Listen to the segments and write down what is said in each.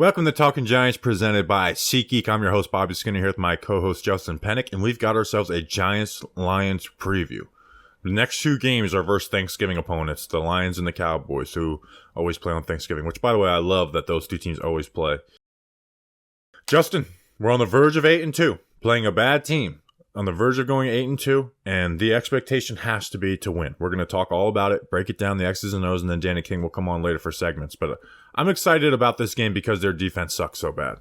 Welcome to Talking Giants presented by SeatGeek. I'm your host, Bobby Skinner, here with my co-host, Justin Pennick, and we've got ourselves a Giants-Lions preview. The next two games are versus Thanksgiving opponents, the Lions and the Cowboys, who always play on Thanksgiving, which, by the way, I love that those two teams always play. Justin, we're on the verge of 8-2, playing a bad team, on the verge of going 8-2, and the expectation has to be to win. We're going to talk all about it, break it down, the X's and O's, and then Danny King will come on later for segments. But I'm excited about this game because their defense sucks so bad.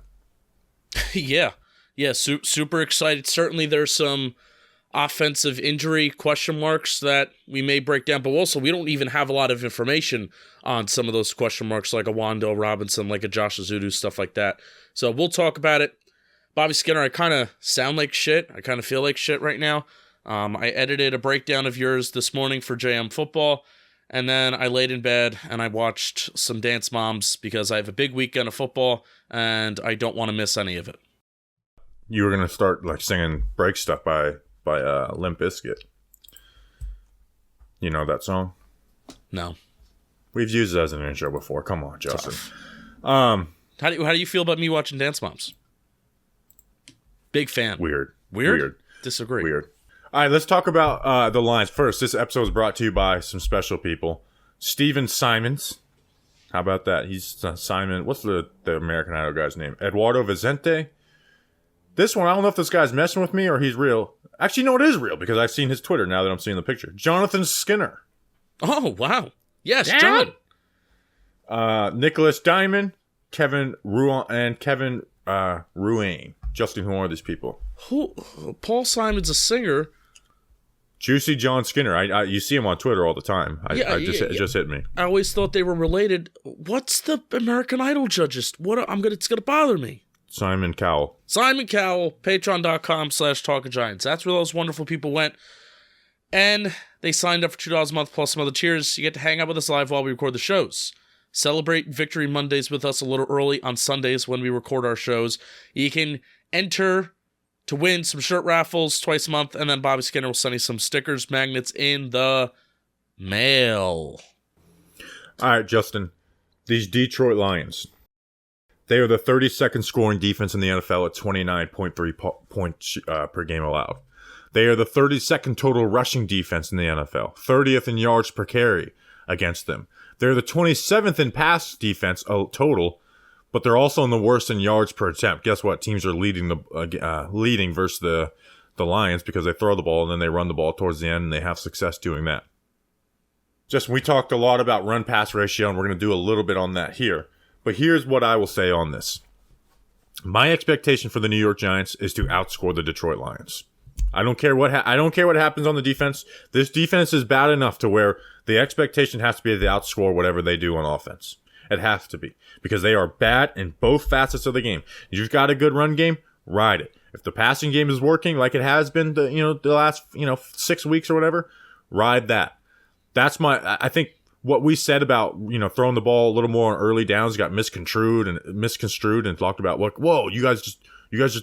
Yeah, super excited. Certainly there's some offensive injury question marks that we may break down, but also we don't even have a lot of information on some of those question marks, like a Wando Robinson, like a Josh Azudu, stuff like that. So we'll talk about it. Bobby Skinner, I kind of sound like shit. I kind of feel like shit right now. I edited a breakdown of yours this morning for JM Football, and then I laid in bed and I watched some Dance Moms because I have a big weekend of football and I don't want to miss any of it. You were going to start like singing break stuff by Limp Bizkit. You know that song? No. We've used it as an intro before. Come on, Justin. How do you feel about me watching Dance Moms? Big fan. Weird. Disagree. Weird. All right, let's talk about the Lions first. This episode is brought to you by some special people. Steven Simons. How about that? He's Simon. What's the American Idol guy's name? Eduardo Vicente. This one, I don't know if this guy's messing with me or he's real. Actually, no, it is real because I've seen his Twitter now that I'm seeing the picture. Jonathan Skinner. Oh, wow. Yes, Dad? John. Nicholas Diamond, Kevin Ruane, and Kevin Ruane. Justin, who are these people? Paul Simon's a singer. Juicy John Skinner. You see him on Twitter all the time. It just hit me. I always thought they were related. What's the American Idol judges? It's gonna bother me. Simon Cowell. Patreon.com/TalkingGiants. That's where those wonderful people went. And they signed up for $2 a month plus some other tiers. You get to hang out with us live while we record the shows. Celebrate Victory Mondays with us a little early on Sundays when we record our shows. You can enter to win some shirt raffles twice a month, and then Bobby Skinner will send you some stickers, magnets in the mail. All right, Justin. These Detroit Lions. They are the 32nd scoring defense in the NFL at 29.3 points per game allowed. They are the 32nd total rushing defense in the NFL, 30th in yards per carry against them. They're the 27th in pass defense total, but they're also in the worst in yards per attempt. Guess what? Teams are leading versus the Lions because they throw the ball and then they run the ball towards the end and they have success doing that. Justin, we talked a lot about run-pass ratio, and we're going to do a little bit on that here. But here's what I will say on this. My expectation for the New York Giants is to outscore the Detroit Lions. I don't care what happens on the defense. This defense is bad enough to where the expectation has to be to outscore whatever they do on offense. It has to be because they are bad in both facets of the game. You've got a good run game, ride it. If the passing game is working like it has been the last 6 weeks or whatever, ride that. I think what we said about throwing the ball a little more on early downs got misconstrued and talked about like, whoa, you guys just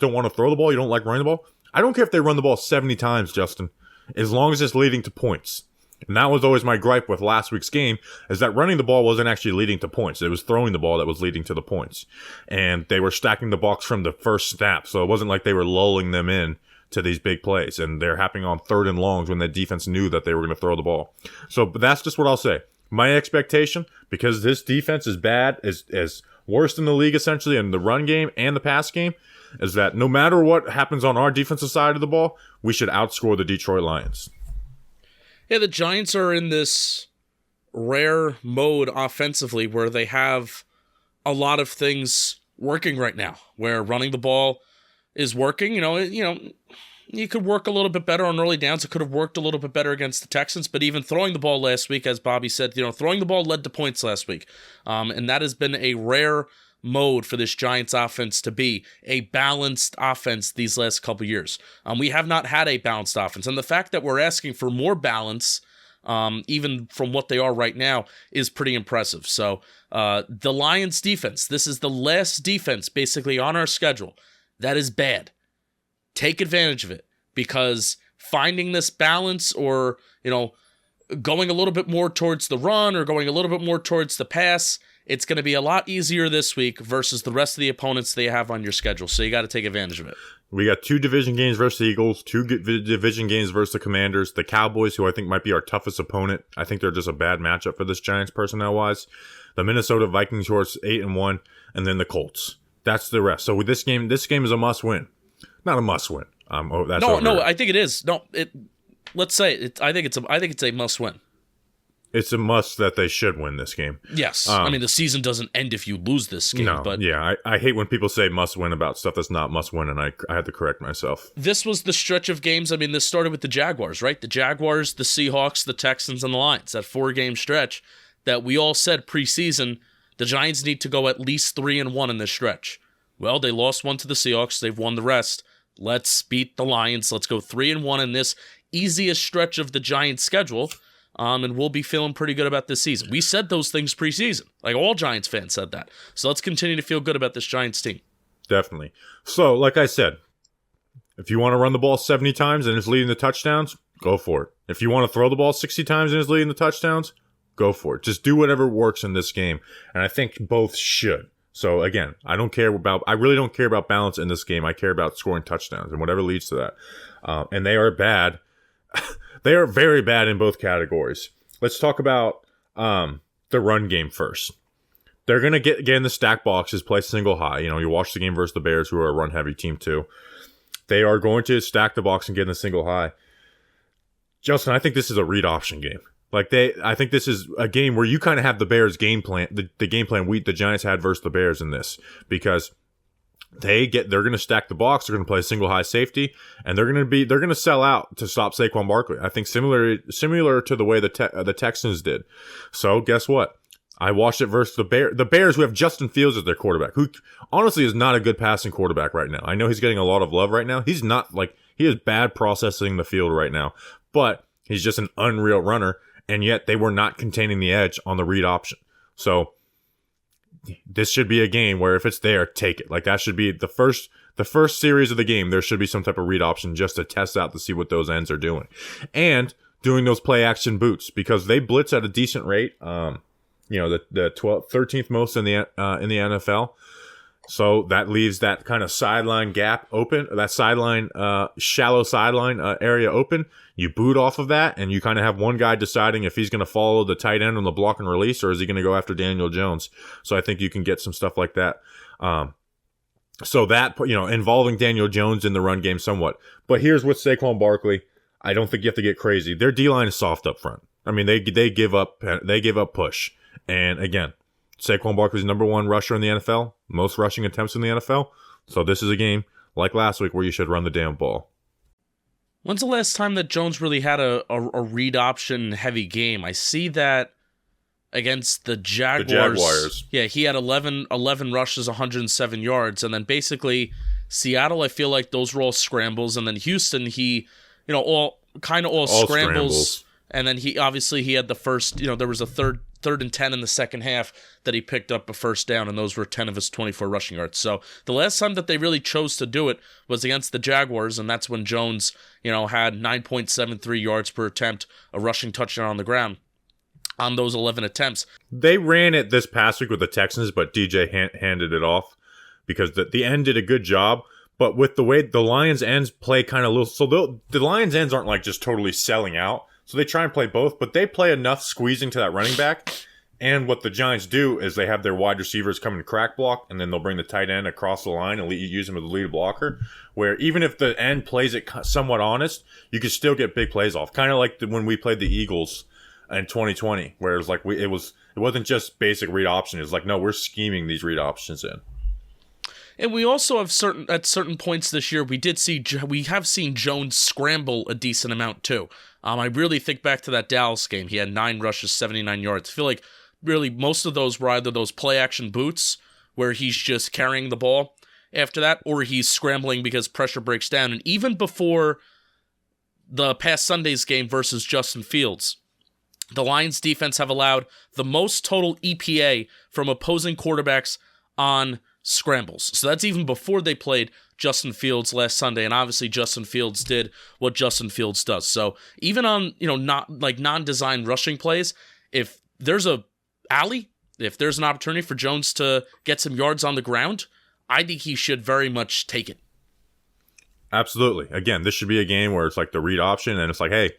don't want to throw the ball. You don't like running the ball. I don't care if they run the ball 70 times, Justin, as long as it's leading to points. And that was always my gripe with last week's game, is that running the ball wasn't actually leading to points. It was throwing the ball that was leading to the points. And they were stacking the box from the first snap, so it wasn't like they were lulling them in to these big plays. And they're happening on 3rd and longs when the defense knew that they were going to throw the ball. So that's just what I'll say. My expectation, because this defense is bad, is worst in the league essentially in the run game and the pass game, is that no matter what happens on our defensive side of the ball, we should outscore the Detroit Lions. Yeah, the Giants are in this rare mode offensively where they have a lot of things working right now, where running the ball is working. You could work a little bit better on early downs. It could have worked a little bit better against the Texans, but even throwing the ball last week, as Bobby said, throwing the ball led to points last week. And that has been a rare mode for this Giants offense to be a balanced offense these last couple years. We have not had a balanced offense, and the fact that we're asking for more balance, even from what they are right now, is pretty impressive. So the Lions defense, this is the last defense basically on our schedule that is bad. Take advantage of it, because finding this balance, or going a little bit more towards the run or going a little bit more towards the pass, it's going to be a lot easier this week versus the rest of the opponents they have on your schedule. So you got to take advantage of it. We got 2 division games versus the Eagles, 2 division games versus the Commanders, the Cowboys, who I think might be our toughest opponent. I think they're just a bad matchup for this Giants personnel-wise. The Minnesota Vikings, who are 8-1, and then the Colts. That's the rest. So with this game is a must-win. Not a must-win. No, I think it is. No, let's say it. I think it's a must-win. It's a must that they should win this game. Yes. I mean, the season doesn't end if you lose this game. No, but yeah, I hate when people say must win about stuff that's not must win, and I had to correct myself. This was the stretch of games. I mean, this started with the Jaguars, right? The Jaguars, the Seahawks, the Texans, and the Lions. That 4-game stretch that we all said preseason, the Giants need to go at least 3-1 in this stretch. Well, they lost one to the Seahawks. They've won the rest. Let's beat the Lions. Let's go 3-1 in this easiest stretch of the Giants' schedule. And we'll be feeling pretty good about this season. We said those things preseason. Like, all Giants fans said that. So let's continue to feel good about this Giants team. Definitely. So, like I said, if you want to run the ball 70 times and it's leading the touchdowns, go for it. If you want to throw the ball 60 times and it's leading the touchdowns, go for it. Just do whatever works in this game. And I think both should. So, again, I really don't care about balance in this game. I care about scoring touchdowns and whatever leads to that. And they are bad. They are very bad in both categories. Let's talk about the run game first. They're going to get in the stack boxes, play single high. You know, you watch the game versus the Bears, who are a run-heavy team too. They are going to stack the box and get in the single high. Justin, I think this is a read option game. I think this is a game where you kind of have the Bears game plan, the game plan the Giants had versus the Bears in this, because they're going to stack the box. They're going to play single high safety, and they're going to sell out to stop Saquon Barkley. I think similar to the way the Texans did. So guess what? I watched it versus the Bears. The Bears, who have Justin Fields as their quarterback, who honestly is not a good passing quarterback right now. I know he's getting a lot of love right now. He's not he is bad processing the field right now, but he's just an unreal runner. And yet they were not containing the edge on the read option. So this should be a game where if it's there, take it. That should be the first series of the game. There should be some type of read option just to test out to see what those ends are doing, and doing those play action boots, because they blitz at a decent rate. The 13th most in the NFL. So that leaves that kind of sideline gap open, that sideline, shallow sideline area open. You boot off of that, and you kind of have one guy deciding if he's going to follow the tight end on the block and release, or is he going to go after Daniel Jones. So I think you can get some stuff like that. So that, involving Daniel Jones in the run game somewhat. But here's with Saquon Barkley. I don't think you have to get crazy. Their D-line is soft up front. I mean, they give up push. And again, Saquon Barkley's number 1 rusher in the NFL, most rushing attempts in the NFL. So this is a game, like last week, where you should run the damn ball. When's the last time that Jones really had a read option heavy game? I see that against the Jaguars. The Jaguars. Yeah, he had 11 rushes, 107 yards. And then basically Seattle, I feel like those were all scrambles. And then Houston, he, all scrambles. And then he had the first, there was a third and 10 in the second half that he picked up a first down, and those were 10 of his 24 rushing yards. So the last time that they really chose to do it was against the Jaguars, and that's when Jones, had 9.73 yards per attempt, a rushing touchdown on the ground on those 11 attempts. They ran it this past week with the Texans, but DJ handed it off because the end did a good job. But with the way the Lions' ends play kind of loose, so the Lions' ends aren't just totally selling out. So they try and play both, but they play enough squeezing to that running back. And what the Giants do is they have their wide receivers come and crack block, and then they'll bring the tight end across the line and use him as a lead blocker, where even if the end plays it somewhat honest, you can still get big plays off. Kind of like when we played the Eagles in 2020, where it was it wasn't just basic read option. It was no, we're scheming these read options in. And we also have at certain points this year, we have seen Jones scramble a decent amount too. I really think back to that Dallas game. He had 9 rushes, 79 yards. I feel like really most of those were either those play action boots where he's just carrying the ball after that, or he's scrambling because pressure breaks down. And even before the past Sunday's game versus Justin Fields, the Lions defense have allowed the most total EPA from opposing quarterbacks on scrambles. So that's even before they played Justin Fields last Sunday, and obviously Justin Fields did what Justin Fields does. So even on, not non-designed rushing plays, if there's a alley If there's an opportunity for Jones to get some yards on the ground, I think he should very much take it. Absolutely. Again, this should be a game where it's like the read option, and it's like, hey,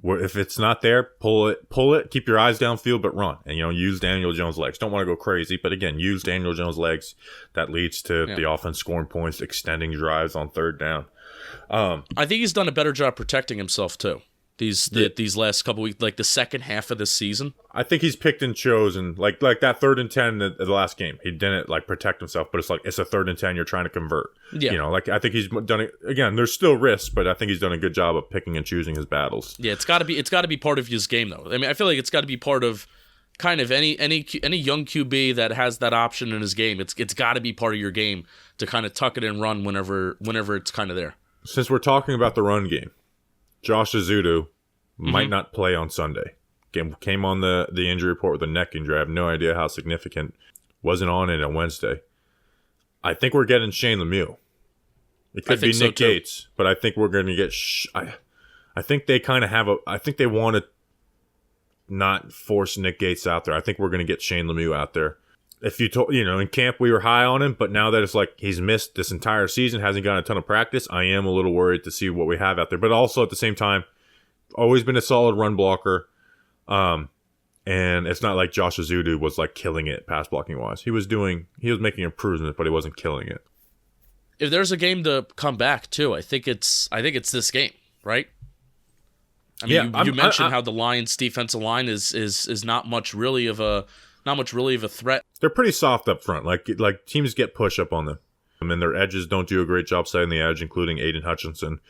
if it's not there, pull it, keep your eyes downfield, but run. And, use Daniel Jones' legs. Don't want to go crazy, but again, use Daniel Jones' legs. That leads to the offense scoring points, extending drives on third down. I think he's done a better job protecting himself, too. These last couple weeks, like the second half of this season. I think he's picked and chosen, like that 3rd and 10 in the last game. He didn't protect himself, but it's a 3rd and 10 you're trying to convert. Yeah. I think he's done it again. There's still risks, but I think he's done a good job of picking and choosing his battles. Yeah, it's got to be part of his game though. I mean, I feel like it's got to be part of kind of any young QB that has that option in his game. It's got to be part of your game to kind of tuck it and run whenever it's kind of there. Since we're talking about the run game, Josh Azudu might not play on Sunday. Came on the injury report with a neck injury. I have no idea how significant. Wasn't on it on Wednesday. I think we're getting Shane Lemieux. It could be Nick Gates, but I think we're going to get. I think they kind of have I think they want to not force Nick Gates out there. I think we're going to get Shane Lemieux out there. If you told, in camp we were high on him, but now that it's like he's missed this entire season, hasn't gotten a ton of practice, I am a little worried to see what we have out there. But also at the same time, always been a solid run blocker. And it's not like Josh Azudu was like killing it pass blocking wise. He was making improvements, but he wasn't killing it. If there's a game to come back too, I think it's this game, right? I mean, you mentioned how the Lions' defensive line is not much really of a threat. They're pretty soft up front. Like teams get push up on them, and their edges don't do a great job setting the edge, including Aiden Hutchinson.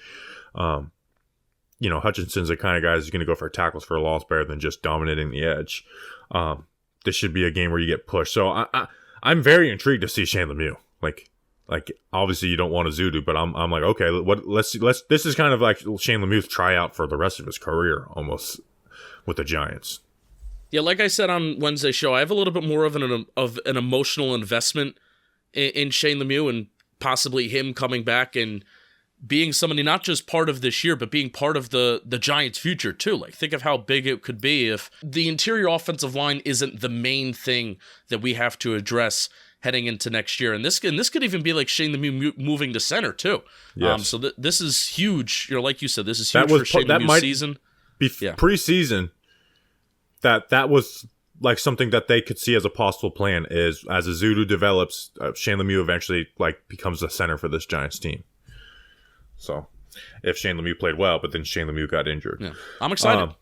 Hutchinson's the kind of guy who's going to go for tackles for a loss better than just dominating the edge. This should be a game where you get pushed. So I'm very intrigued to see Shane Lemieux. Like obviously you don't want a Zudu, but I'm like, okay, let's this is kind of like Shane Lemieux's tryout for the rest of his career almost with the Giants. Yeah, like I said on Wednesday's show, I have a little bit more of an emotional investment in Shane Lemieux and possibly him coming back and being somebody not just part of this year, but being part of the Giants' future too. Like, think of how big it could be if the interior offensive line isn't the main thing that we have to address heading into next year. And this could even be like Shane Lemieux moving to center too. Yes. So this is huge. Like you said, this is huge for Shane Lemieux's season. Preseason, that was like something that they could see as a possible plan is as Azudu develops, Shane Lemieux eventually becomes the center for this Giants team. So, if Shane Lemieux played well, but then Shane Lemieux got injured. Yeah. I'm excited.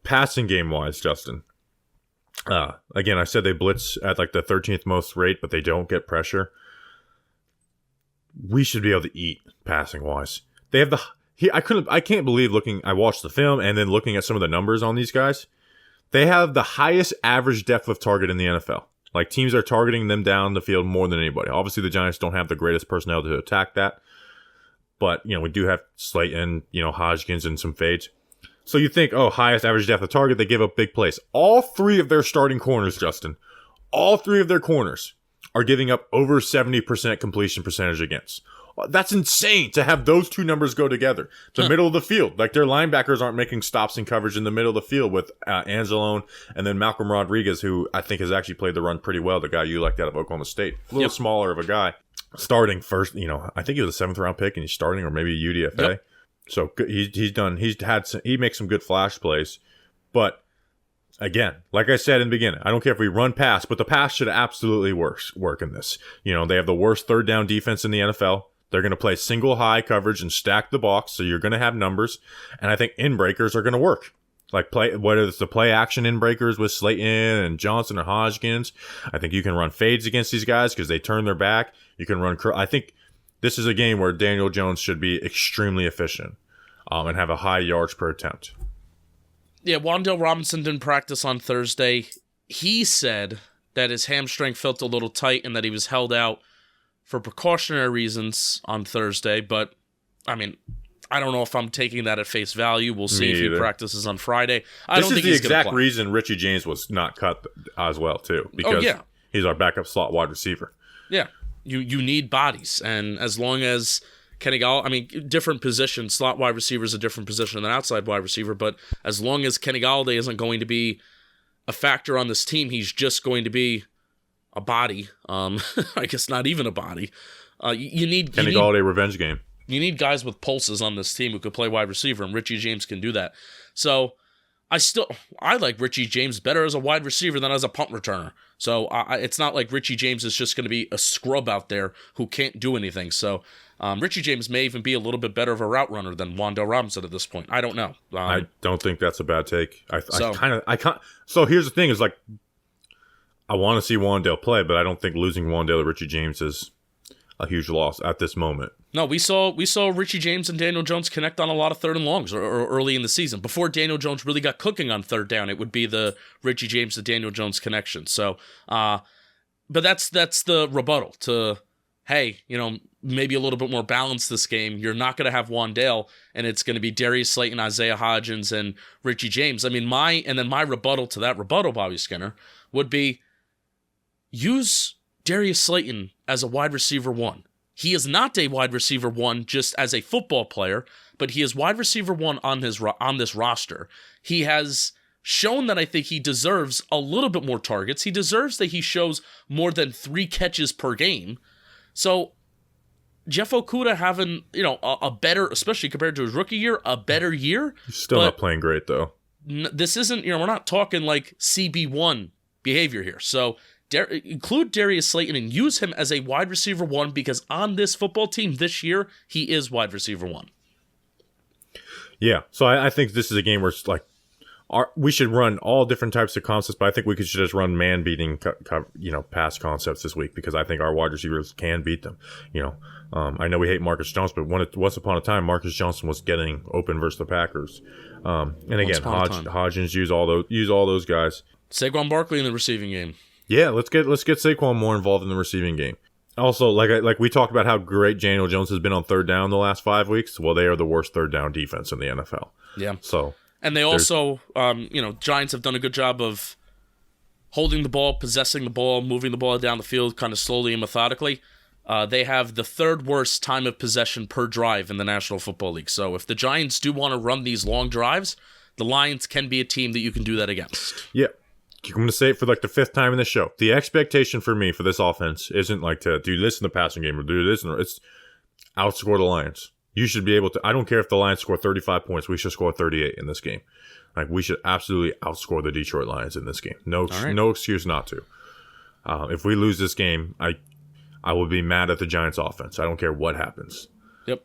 Passing game-wise, Justin. Again, I said they blitz at like the 13th most rate, but they don't get pressure. We should be able to eat passing-wise. They have I can't believe I watched the film and then looking at some of the numbers on these guys. They have the highest average depth of target in the NFL. Like, teams are targeting them down the field more than anybody. Obviously, the Giants don't have the greatest personnel to attack that. But, we do have Slayton, Hodgkins, and some fades. So you think, highest average depth of target, they give up big plays. All three of their starting corners, Justin, all three of their corners are giving up over 70% completion percentage against. That's insane to have those two numbers go together. The middle of the field. Like, their linebackers aren't making stops in coverage in the middle of the field with Anzalone and then Malcolm Rodriguez, who I think has actually played the run pretty well, the guy you liked out of Oklahoma State. A little smaller of a guy. Starting first, I think he was a 7th round pick and he's starting, or maybe UDFA. Yep. So he makes some good flash plays. But again, like I said in the beginning, I don't care if we run pass, but the pass should absolutely work in this. They have the worst third down defense in the NFL. They're going to play single high coverage and stack the box, so you're going to have numbers. And I think in-breakers are going to work. Like, whether it's the play action in-breakers with Slayton and Johnson or Hodgkins, I think you can run fades against these guys because they turn their back. You can run I think this is a game where Daniel Jones should be extremely efficient and have a high yards per attempt. Yeah, Wan'Dale Robinson didn't practice on Thursday. He said that his hamstring felt a little tight and that he was held out for precautionary reasons on Thursday, but I mean, I don't know if I'm taking that at face value. We'll see if he practices on Friday. I don't think he's going to play. This is the exact reason Richie James was not cut as well, too, because he's our backup slot wide receiver. Yeah, you need bodies, and as long as Kenny Golladay, different position, slot wide receiver is a different position than outside wide receiver, but as long as Kenny Golladay isn't going to be a factor on this team. He's just going to be a body. I guess not even a body. You need Kenny Galladay revenge game. You need guys with pulses on this team who could play wide receiver, and Richie James can do that. So I like Richie James better as a wide receiver than as a punt returner. So it's not like Richie James is just going to be a scrub out there who can't do anything. So Richie James may even be a little bit better of a route runner than Wan'Dale Robinson at this point. I don't know. I don't think that's a bad take. So here's the thing: is like I want to see Wan'Dale play, but I don't think losing Wan'Dale to Richie James is a huge loss at this moment. No, we saw Richie James and Daniel Jones connect on a lot of third and longs or early in the season. Before Daniel Jones really got cooking on third down, it would be the Richie James to Daniel Jones connection. So, but that's the rebuttal to, hey, maybe a little bit more balance this game. You're not going to have Wan'Dale, and it's going to be Darius Slayton, Isaiah Hodgins, and Richie James. I mean, my rebuttal to that rebuttal, Bobby Skinner, would be use Darius Slayton as a wide receiver 1. He is not a wide receiver 1 just as a football player, but he is wide receiver 1 on this roster. He has shown that I think he deserves a little bit more targets. He deserves that he shows more than 3 catches per game. So Jeff Okudah having, a better, especially compared to his rookie year, a better year. He's still not playing great, though. This isn't, we're not talking like CB1 behavior here. So include Darius Slayton and use him as a wide receiver 1 because on this football team this year, he is wide receiver 1. Yeah, so I think this is a game where it's like we should run all different types of concepts, but I think we should just run man-beating pass concepts this week because I think our wide receivers can beat them. I know we hate Marcus Johnson, but once upon a time, Marcus Johnson was getting open versus the Packers. And again, Hodgins use all those guys. Saquon Barkley in the receiving game. Yeah, let's get Saquon more involved in the receiving game. Also, like we talked about how great Daniel Jones has been on third down the last 5 weeks. Well, they are the worst third down defense in the NFL. Yeah. So, and they also, Giants have done a good job of holding the ball, possessing the ball, moving the ball down the field kind of slowly and methodically. They have the 3rd worst time of possession per drive in the National Football League. So if the Giants do want to run these long drives, the Lions can be a team that you can do that against. Yeah. I'm going to say it for like the 5th time in the show. The expectation for me for this offense isn't like to do this in the passing game or do this. It's outscore the Lions. You should be able to. I don't care if the Lions score 35 points. We should score 38 in this game. Like we should absolutely outscore the Detroit Lions in this game. No excuse not to. If we lose this game, I will be mad at the Giants offense. I don't care what happens. Yep.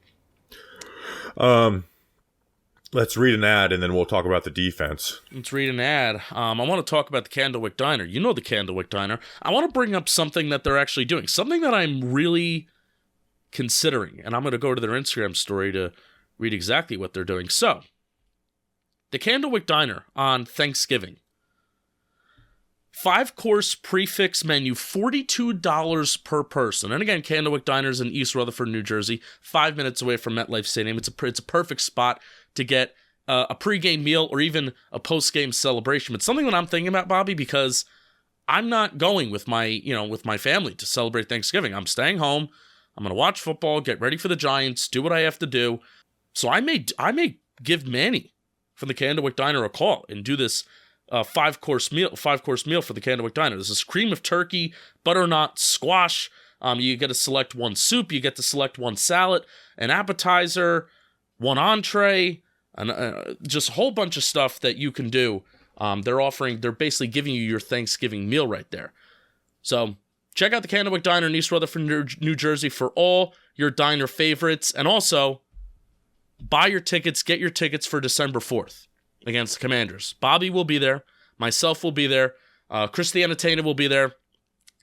Let's read an ad, and then we'll talk about the defense. Let's read an ad. I want to talk about the Candlewick Diner. You know the Candlewick Diner. I want to bring up something that they're actually doing, something that I'm really considering, and I'm going to go to their Instagram story to read exactly what they're doing. So, the Candlewick Diner on Thanksgiving. 5-course prefix menu, $42 per person. And again, Candlewick Diner's in East Rutherford, New Jersey, 5 minutes away from MetLife Stadium. It's a perfect spot to get a pregame meal or even a postgame celebration. It's something that I'm thinking about, Bobby, because I'm not going with my family to celebrate Thanksgiving. I'm staying home. I'm going to watch football, get ready for the Giants, do what I have to do. So I may give Manny from the Candlewick Diner a call and do this 5-course meal for the Candlewick Diner. This is cream of turkey, butternut, squash. You get to select one soup. You get to select one salad, an appetizer, one entree, and just a whole bunch of stuff that you can do. They're basically giving you your Thanksgiving meal right there. So check out the Candlewick Diner in East Rutherford, New Jersey for all your diner favorites. And also, buy your tickets, get your tickets for December 4th against the Commanders. Bobby will be there. Myself will be there. Christiana Tana will be there.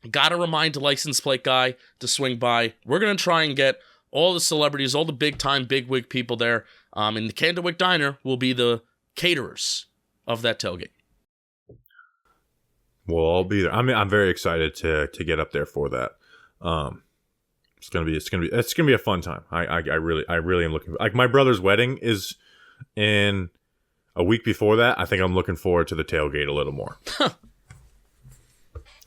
Got to remind the license plate guy to swing by. We're going to try and get all the celebrities, all the big-time, big-wig people there. And the Candlewick Diner will be the caterers of that tailgate. We'll all be there. I mean, I'm very excited to get up there for that. It's gonna be a fun time. I really am looking. Like my brother's wedding is in a week before that. I think I'm looking forward to the tailgate a little more.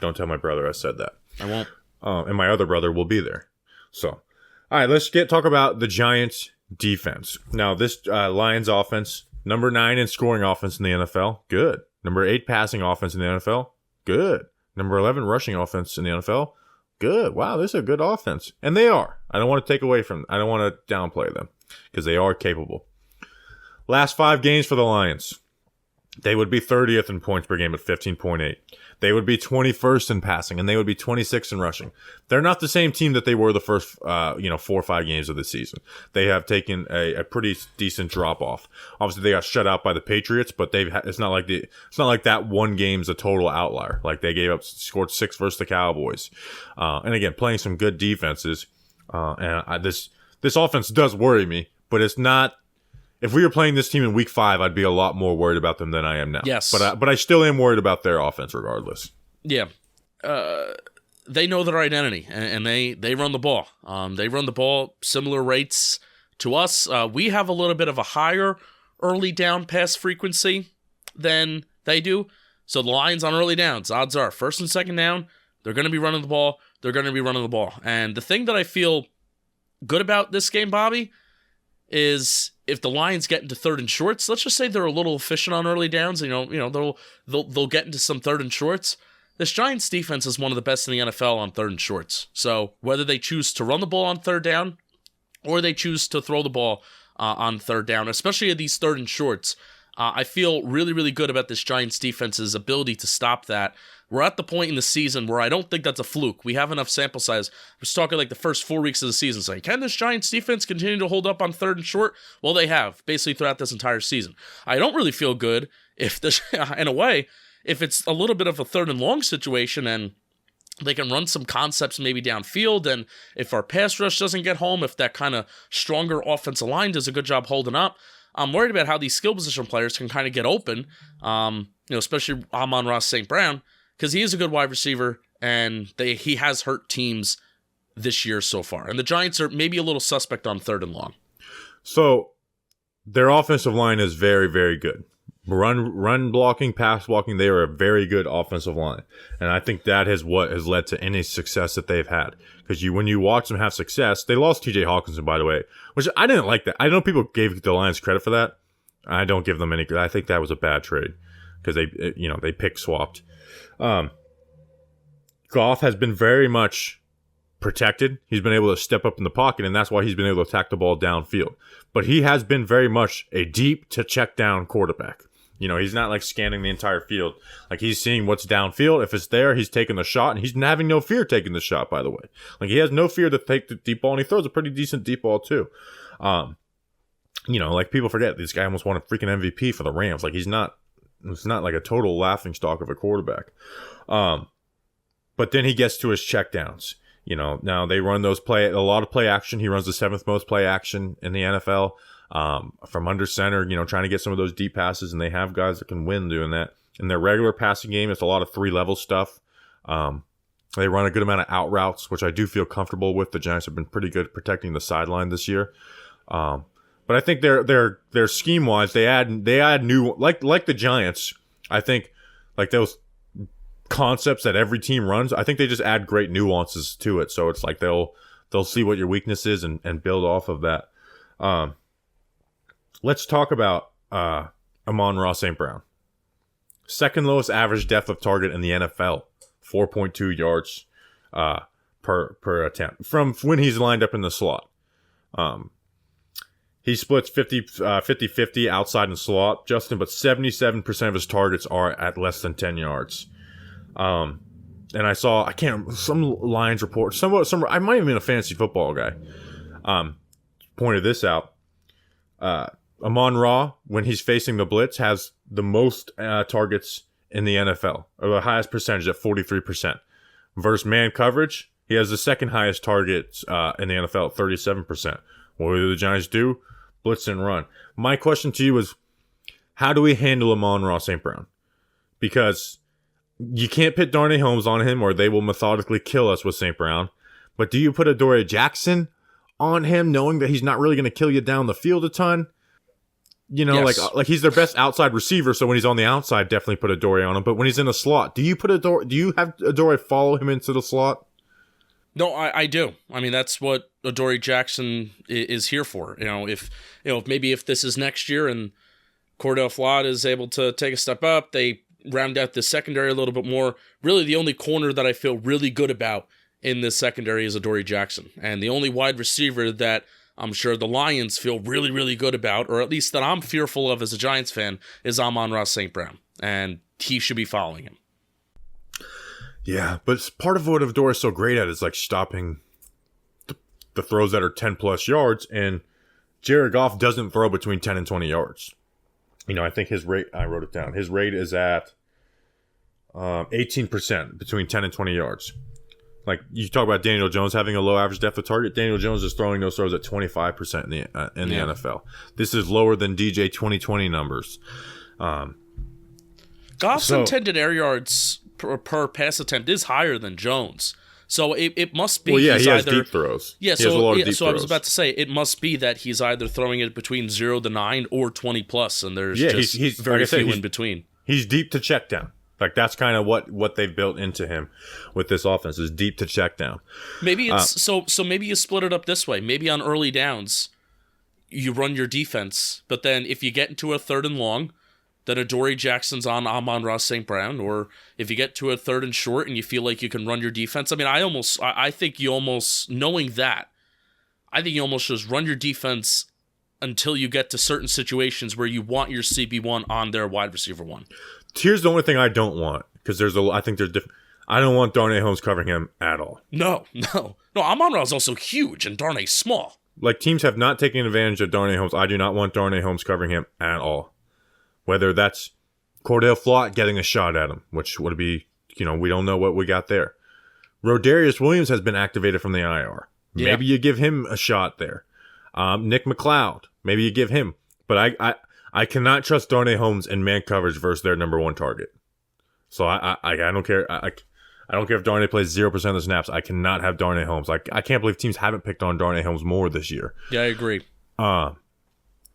Don't tell my brother I said that. I won't. And my other brother will be there. So, all right, let's talk about the Giants' defense. Now, this Lions offense, number 9 in scoring offense in the NFL. Good. Number 8 passing offense in the NFL. Good. Number 11 rushing offense in the NFL. Good. Wow, this is a good offense. And they are. I don't want to take away from them. I don't want to downplay them because they are capable. Last 5 games for the Lions. They would be 30th in points per game at 15.8. They would be 21st in passing, and they would be 26th in rushing. They're not the same team that they were the first, 4 or 5 games of the season. They have taken a pretty decent drop off. Obviously, they got shut out by the Patriots, but it's not like that one game's a total outlier. Like they scored 6 versus the Cowboys, and again playing some good defenses. This offense does worry me, but it's not. If we were playing this team in Week 5, I'd be a lot more worried about them than I am now. Yes. But I still am worried about their offense regardless. Yeah. They know their identity, and they run the ball. They run the ball similar rates to us. We have a little bit of a higher early down pass frequency than they do. So the Lions on early downs, odds are, first and second down, they're going to be running the ball. And the thing that I feel good about this game, Bobby, is if the Lions get into third and shorts, let's just say they're a little efficient on early downs, they'll get into some third and shorts. This Giants defense is one of the best in the NFL on third and shorts. So whether they choose to run the ball on third down or they choose to throw the ball on third down, especially at these third and shorts, I feel really, really good about this Giants defense's ability to stop that. We're at the point in the season where I don't think that's a fluke. We have enough sample size. I was talking like the first 4 weeks of the season saying, can this Giants defense continue to hold up on third and short? Well, they have, basically throughout this entire season. I don't really feel good if this, in a way, if it's a little bit of a third and long situation and they can run some concepts maybe downfield, and if our pass rush doesn't get home, if that kind of stronger offensive line does a good job holding up, I'm worried about how these skill position players can kind of get open, especially Amon-Ra St. Brown, because he is a good wide receiver, and he has hurt teams this year so far. And the Giants are maybe a little suspect on third and long. So their offensive line is very, very good. Run blocking, pass blocking, they are a very good offensive line. And I think that is what has led to any success that they've had. Because when you watch them have success, they lost TJ Hawkinson, by the way, which I didn't like that. I know people gave the Lions credit for that. I don't give them any credit. I think that was a bad trade because they pick swapped. Goff has been very much protected. He's been able to step up in the pocket, and that's why he's been able to attack the ball downfield. But he has been very much a deep to check down quarterback. He's not like scanning the entire field. Like he's seeing what's downfield. If it's there, he's taking the shot, and he's having no fear taking the shot, by the way. Like he has no fear to take the deep ball, and he throws a pretty decent deep ball too. Like people forget this guy almost won a freaking MVP for the Rams. Like it's not like a total laughingstock of a quarterback. But then he gets to his checkdowns. Now they run a lot of play action. He runs the 7th most play action in the NFL. From under center, trying to get some of those deep passes, and they have guys that can win doing that. In their regular passing game, it's a lot of 3-level stuff. They run a good amount of out routes, which I do feel comfortable with. The Giants have been pretty good protecting the sideline this year. But I think their scheme wise, they add new, like the Giants. I think like those concepts that every team runs, I think they just add great nuances to it. So it's like they'll see what your weakness is and build off of that. Let's talk about Amon-Ra St. Brown. Second lowest average depth of target in the NFL, 4.2 yards per attempt from when he's lined up in the slot. He splits 50-50 outside and slot, Justin, but 77% of his targets are at less than 10 yards. And I saw, some Lions report, I might have been a fantasy football guy, pointed this out. Amon-Ra, when he's facing the blitz, has the most targets in the NFL, or the highest percentage at 43%. Versus man coverage, he has the second highest targets in the NFL at 37%. What do the Giants do? Blitz and run. My question to you is, how do we handle Amon-Ra St. Brown? Because you can't put Darnay Holmes on him, or they will methodically kill us with St. Brown. But do you put Adoree Jackson on him, knowing that he's not really going to kill you down the field a ton? Yes. Like he's their best outside receiver, so when he's on the outside, definitely put Adoree on him. But when he's in the slot, do you have Adoree follow him into the slot? No, I do. I mean, that's what Adoree Jackson is here for. If this is next year and Cordell Flott is able to take a step up, they round out the secondary a little bit more. Really, the only corner that I feel really good about in this secondary is Adoree Jackson. And the only wide receiver that I'm sure the Lions feel really, really good about, or at least that I'm fearful of as a Giants fan, is Amon-Ra St. Brown. And he should be following him. Yeah, but part of what Adoree is so great at is like stopping the throws that are 10-plus yards, and Jared Goff doesn't throw between 10 and 20 yards. I think his rate, I wrote it down, his rate is at 18% between 10 and 20 yards. Like, you talk about Daniel Jones having a low average depth of target. Daniel Jones is throwing those throws at 25% in the NFL. This is lower than DJ 2020 numbers. Goff's intended air yards per pass attempt is higher than Jones. So it must be. Well, yeah, he has deep throws. Yeah, he has a lot of deep so throws. I was about to say it must be that he's either throwing it between 0 to 9 or 20 plus, and there's he's very like few in between. He's deep to check down. Like, that's kind of what they've built into him with this offense, is deep to check down. Maybe it's so maybe you split it up this way. Maybe on early downs you run your defense, but then if you get into a 3rd and long, then Adoree Jackson's on Amon-Ra St. Brown, or if you get to a 3rd and short and you feel like you can run your defense. I mean, I think you almost, knowing that, I think you almost just run your defense until you get to certain situations where you want your CB1 on their wide receiver 1. Here's the only thing I don't want, because I think there's different. I don't want Darnay Holmes covering him at all. No. Amon-Ra is also huge and Darnay's small. Like, teams have not taken advantage of Darnay Holmes. I do not want Darnay Holmes covering him at all. Whether that's Cordell Flott getting a shot at him, which would be, we don't know what we got there. Rodarius Williams has been activated from the IR. Yeah. Maybe you give him a shot there. Nick McLeod, maybe you give him. But I cannot trust Darnay Holmes in man coverage versus their number 1 target. So I don't care. I don't care if Darnay plays 0% of the snaps. I cannot have Darnay Holmes. I can't believe teams haven't picked on Darnay Holmes more this year. Yeah, I agree.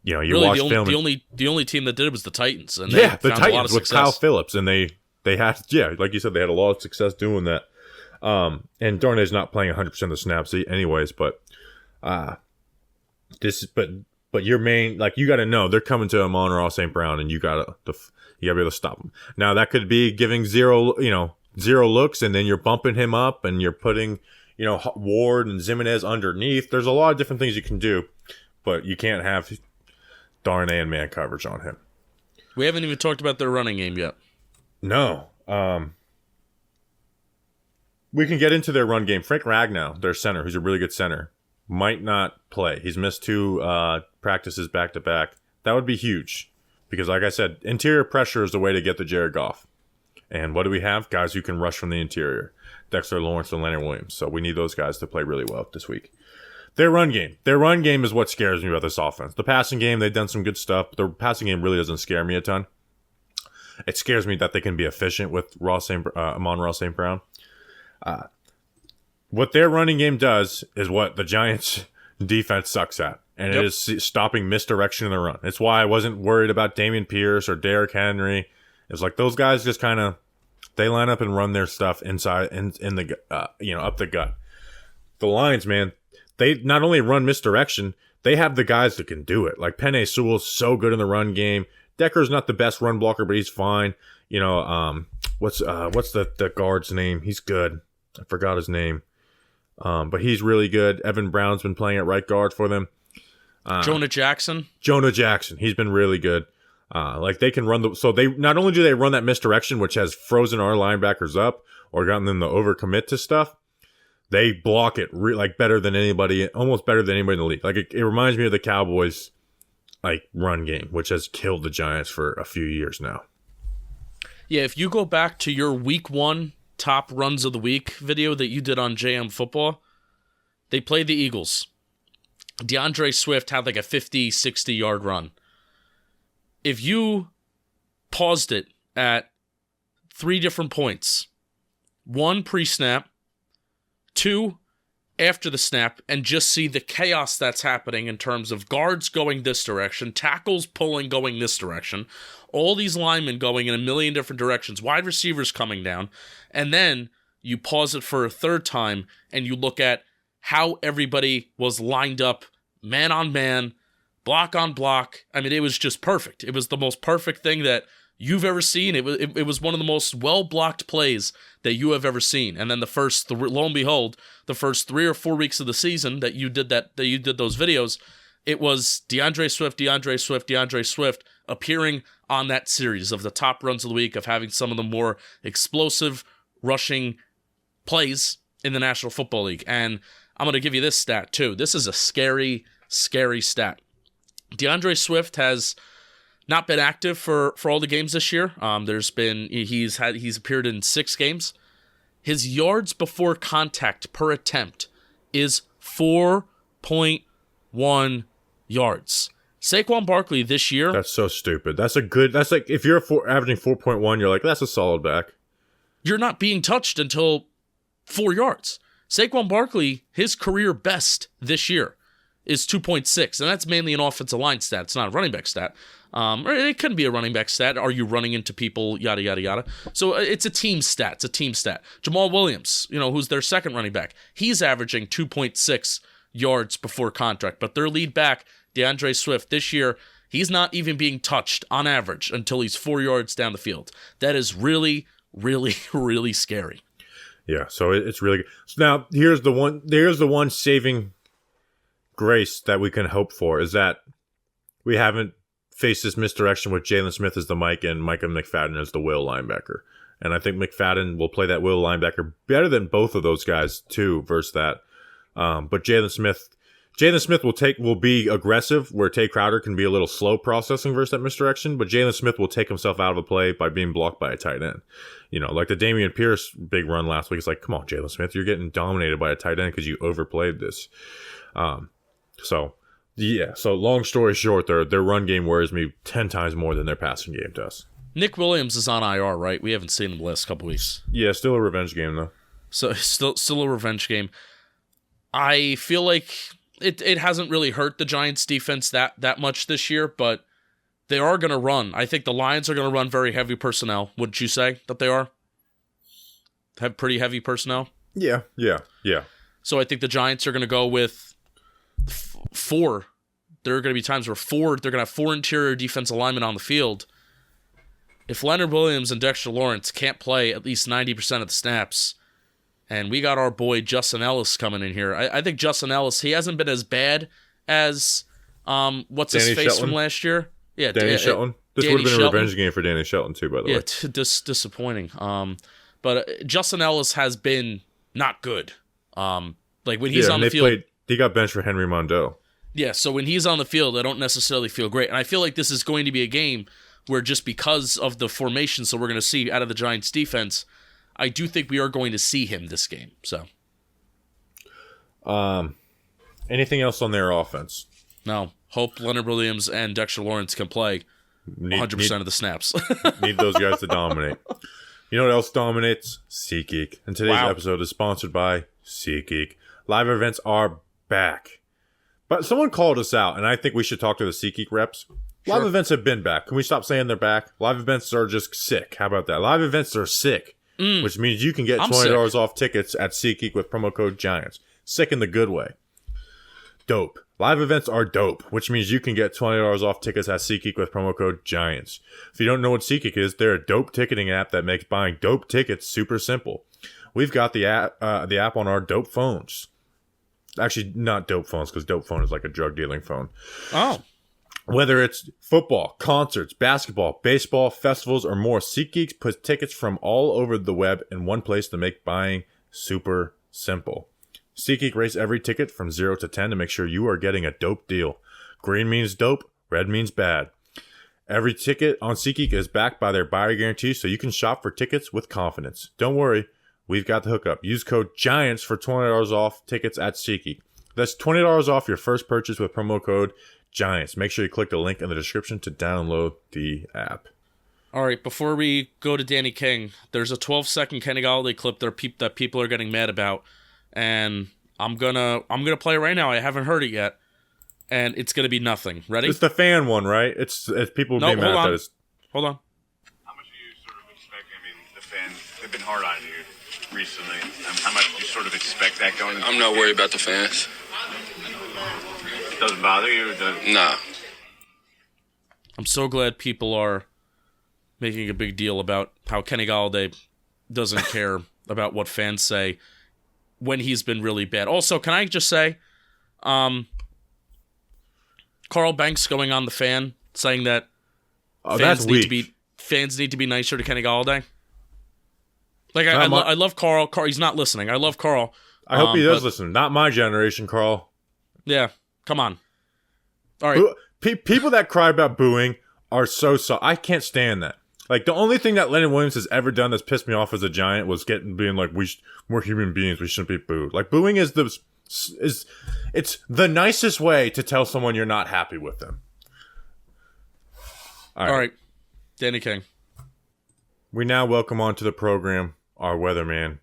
You really, watch film. The only team that did it was the Titans, and the found Titans a lot of with success. Kyle Phillips, and they had, like you said, they had a lot of success doing that. And Darnay's not playing 100% of the snaps anyways, but your main, like, you got to know they're coming to Amon-Ra St. Brown, and you got to be able to stop them. Now that could be giving zero looks, and then you're bumping him up, and you're putting Ward and Zimenez underneath. There's a lot of different things you can do, but you can't have Darnay and man coverage on him. We haven't even talked about their running game yet. No. We can get into their run game. Frank Ragnow, their center, who's a really good center, might not play. He's missed 2 practices back-to-back. That would be huge because, like I said, interior pressure is the way to get the Jared Goff. And what do we have? Guys who can rush from the interior. Dexter Lawrence and Leonard Williams. So we need those guys to play really well this week. Their run game is what scares me about this offense. The passing game, they've done some good stuff, but the passing game really doesn't scare me a ton. It scares me that they can be efficient with Amon-Ra St. Brown. What their running game does is what the Giants' defense sucks at, and it is stopping misdirection in the run. It's why I wasn't worried about Dameon Pierce or Derrick Henry. It's like those guys just kind of, they line up and run their stuff inside in the up the gut. The Lions, man, they not only run misdirection, they have the guys that can do it. Like Penei Sewell's so good in the run game. Decker's not the best run blocker, but he's fine. What's the guard's name? He's good. I forgot his name. But he's really good. Evan Brown's been playing at right guard for them. Jonah Jackson. He's been really good. They can run so they not only do they run that misdirection, which has frozen our linebackers up or gotten them to overcommit to stuff. They block it better than anybody, almost better than anybody in the league. Like it reminds me of the Cowboys run game, which has killed the Giants for a few years now. Yeah, if you go back to your week 1 top runs of the week video that you did on JM Football, they played the Eagles. DeAndre Swift had a 50, 60-yard run. If you paused it at 3 different points, 1 pre-snap, 2 after the snap, and just see the chaos that's happening in terms of guards going this direction, tackles pulling going this direction, all these linemen going in a million different directions, wide receivers coming down, and then you pause it for a 3rd time and you look at how everybody was lined up man on man, block on block. I mean, it was just perfect. It was the most perfect thing that you've ever seen. It was one of the most well-blocked plays that you have ever seen. And then lo and behold, the first 3 or 4 weeks of the season that you did those videos, it was DeAndre Swift appearing on that series of the top runs of the week, of having some of the more explosive rushing plays in the National Football League. And I'm going to give you this stat too. This is a scary, scary stat. DeAndre Swift has not been active for all the games this year. He's appeared in 6 games. His yards before contact per attempt is 4.1 yards. Saquon Barkley this year. That's so stupid. That's like if you're averaging 4.1, you're like, that's a solid back. You're not being touched until 4 yards. Saquon Barkley, his career best this year is 2.6, and that's mainly an offensive line stat. It's not a running back stat. Or it could be a running back stat. Are you running into people? Yada, yada, yada. So it's a team stat. Jamal Williams, who's their second running back, he's averaging 2.6 yards before contact. But their lead back, DeAndre Swift, this year, he's not even being touched on average until he's 4 yards down the field. That is really, really, really scary. Yeah, so it's really good. So now here's the one saving grace that we can hope for, is that we haven't faced this misdirection with Jalen Smith as the Mike and Micah McFadden as the will linebacker. And I think McFadden will play that will linebacker better than both of those guys too versus that. But Jalen Smith will be aggressive, where Tay Crowder can be a little slow processing versus that misdirection, but Jalen Smith will take himself out of the play by being blocked by a tight end. Like the Dameon Pierce big run last week. It's like, come on, Jalen Smith, you're getting dominated by a tight end because you overplayed this. So long story short, their run game worries me 10 times more than their passing game does. Nick Williams is on IR, right? We haven't seen him the last couple weeks. Yeah, still a revenge game though. So still a revenge game. I feel like it hasn't really hurt the Giants defense that much this year, but they are going to run. I think the Lions are going to run very heavy personnel. Wouldn't you say that they are? Have pretty heavy personnel? Yeah. So I think the Giants are going to go with 4. There are going to be times where they're going to have 4 interior defensive linemen on the field. If Leonard Williams and Dexter Lawrence can't play at least 90% of the snaps, and we got our boy Justin Ellis coming in here, I think Justin Ellis, he hasn't been as bad as what's Danny his face Shelton? from last year? Yeah, Danny Shelton. This would have been a revenge game for Danny Shelton too, by the way. Yeah, disappointing. But Justin Ellis has been not good. Like when he's on the field, he got benched for Henry Mondeau. Yeah, so when he's on the field, I don't necessarily feel great. And I feel like this is going to be a game where, just because of the formations that we're going to see out of the Giants defense, I do think we are going to see him this game. So, anything else on their offense? No. Hope Leonard Williams and Dexter Lawrence can play 100% of the snaps. Need those guys to dominate. You know what else dominates? SeatGeek. And today's episode is sponsored by SeatGeek. Live events are back. But someone called us out, and I think we should talk to the SeatGeek reps. Sure. Live events have been back. Can we stop saying they're back? Live events are just sick. How about that? Live events are sick, which means you can get $20 off tickets at SeatGeek with promo code GIANTS. Sick in the good way. Dope. Live events are dope, which means you can get $20 off tickets at SeatGeek with promo code GIANTS. If you don't know what SeatGeek is, they're a dope ticketing app that makes buying dope tickets super simple. We've got the app on our dope phones. Actually, not dope phones, because dope phone is like a drug dealing phone. Oh. Whether it's football, concerts, basketball, baseball, festivals, or more, SeatGeek puts tickets from all over the web in one place to make buying super simple. SeatGeek rates every ticket from 0 to 10 to make sure you are getting a dope deal. Green means dope, red means bad. Every ticket on SeatGeek is backed by their buyer guarantee, so you can shop for tickets with confidence. Don't worry, we've got the hookup. Use code GIANTS for $20 off tickets at SeatGeek. That's $20 off your first purchase with promo code GIANTS. Make sure you click the link in the description to download the app. All right, before we go to Danny King, there's a 12-second Kenny Galladay clip that people are getting mad about, and I'm gonna play it right now. I haven't heard it yet, and it's gonna be nothing. Ready? It's the fan one, right? It's people being mad at that. Hold on. How much do you sort of expect? I mean, the fans, they've been hard on you recently. How much do you sort of expect that going into I'm not worried about the fans. Doesn't bother you? Nah. I'm so glad people are making a big deal about how Kenny Galladay doesn't care about what fans say when he's been really bad. Also, can I just say, Carl Banks going on the fan saying that fans need to be nicer to Kenny Galladay. Like I love Carl. He's not listening. I love Carl. I hope he does listen. Not my generation, Carl. Yeah, come on. All right. People that cry about booing are so. I can't stand that. Like, the only thing that Leonard Williams has ever done that's pissed me off as a Giant was being like, we're human beings. We shouldn't be booed. Like, booing is it's the nicest way to tell someone you're not happy with them. All right. Danny King. We now welcome onto the program our weatherman,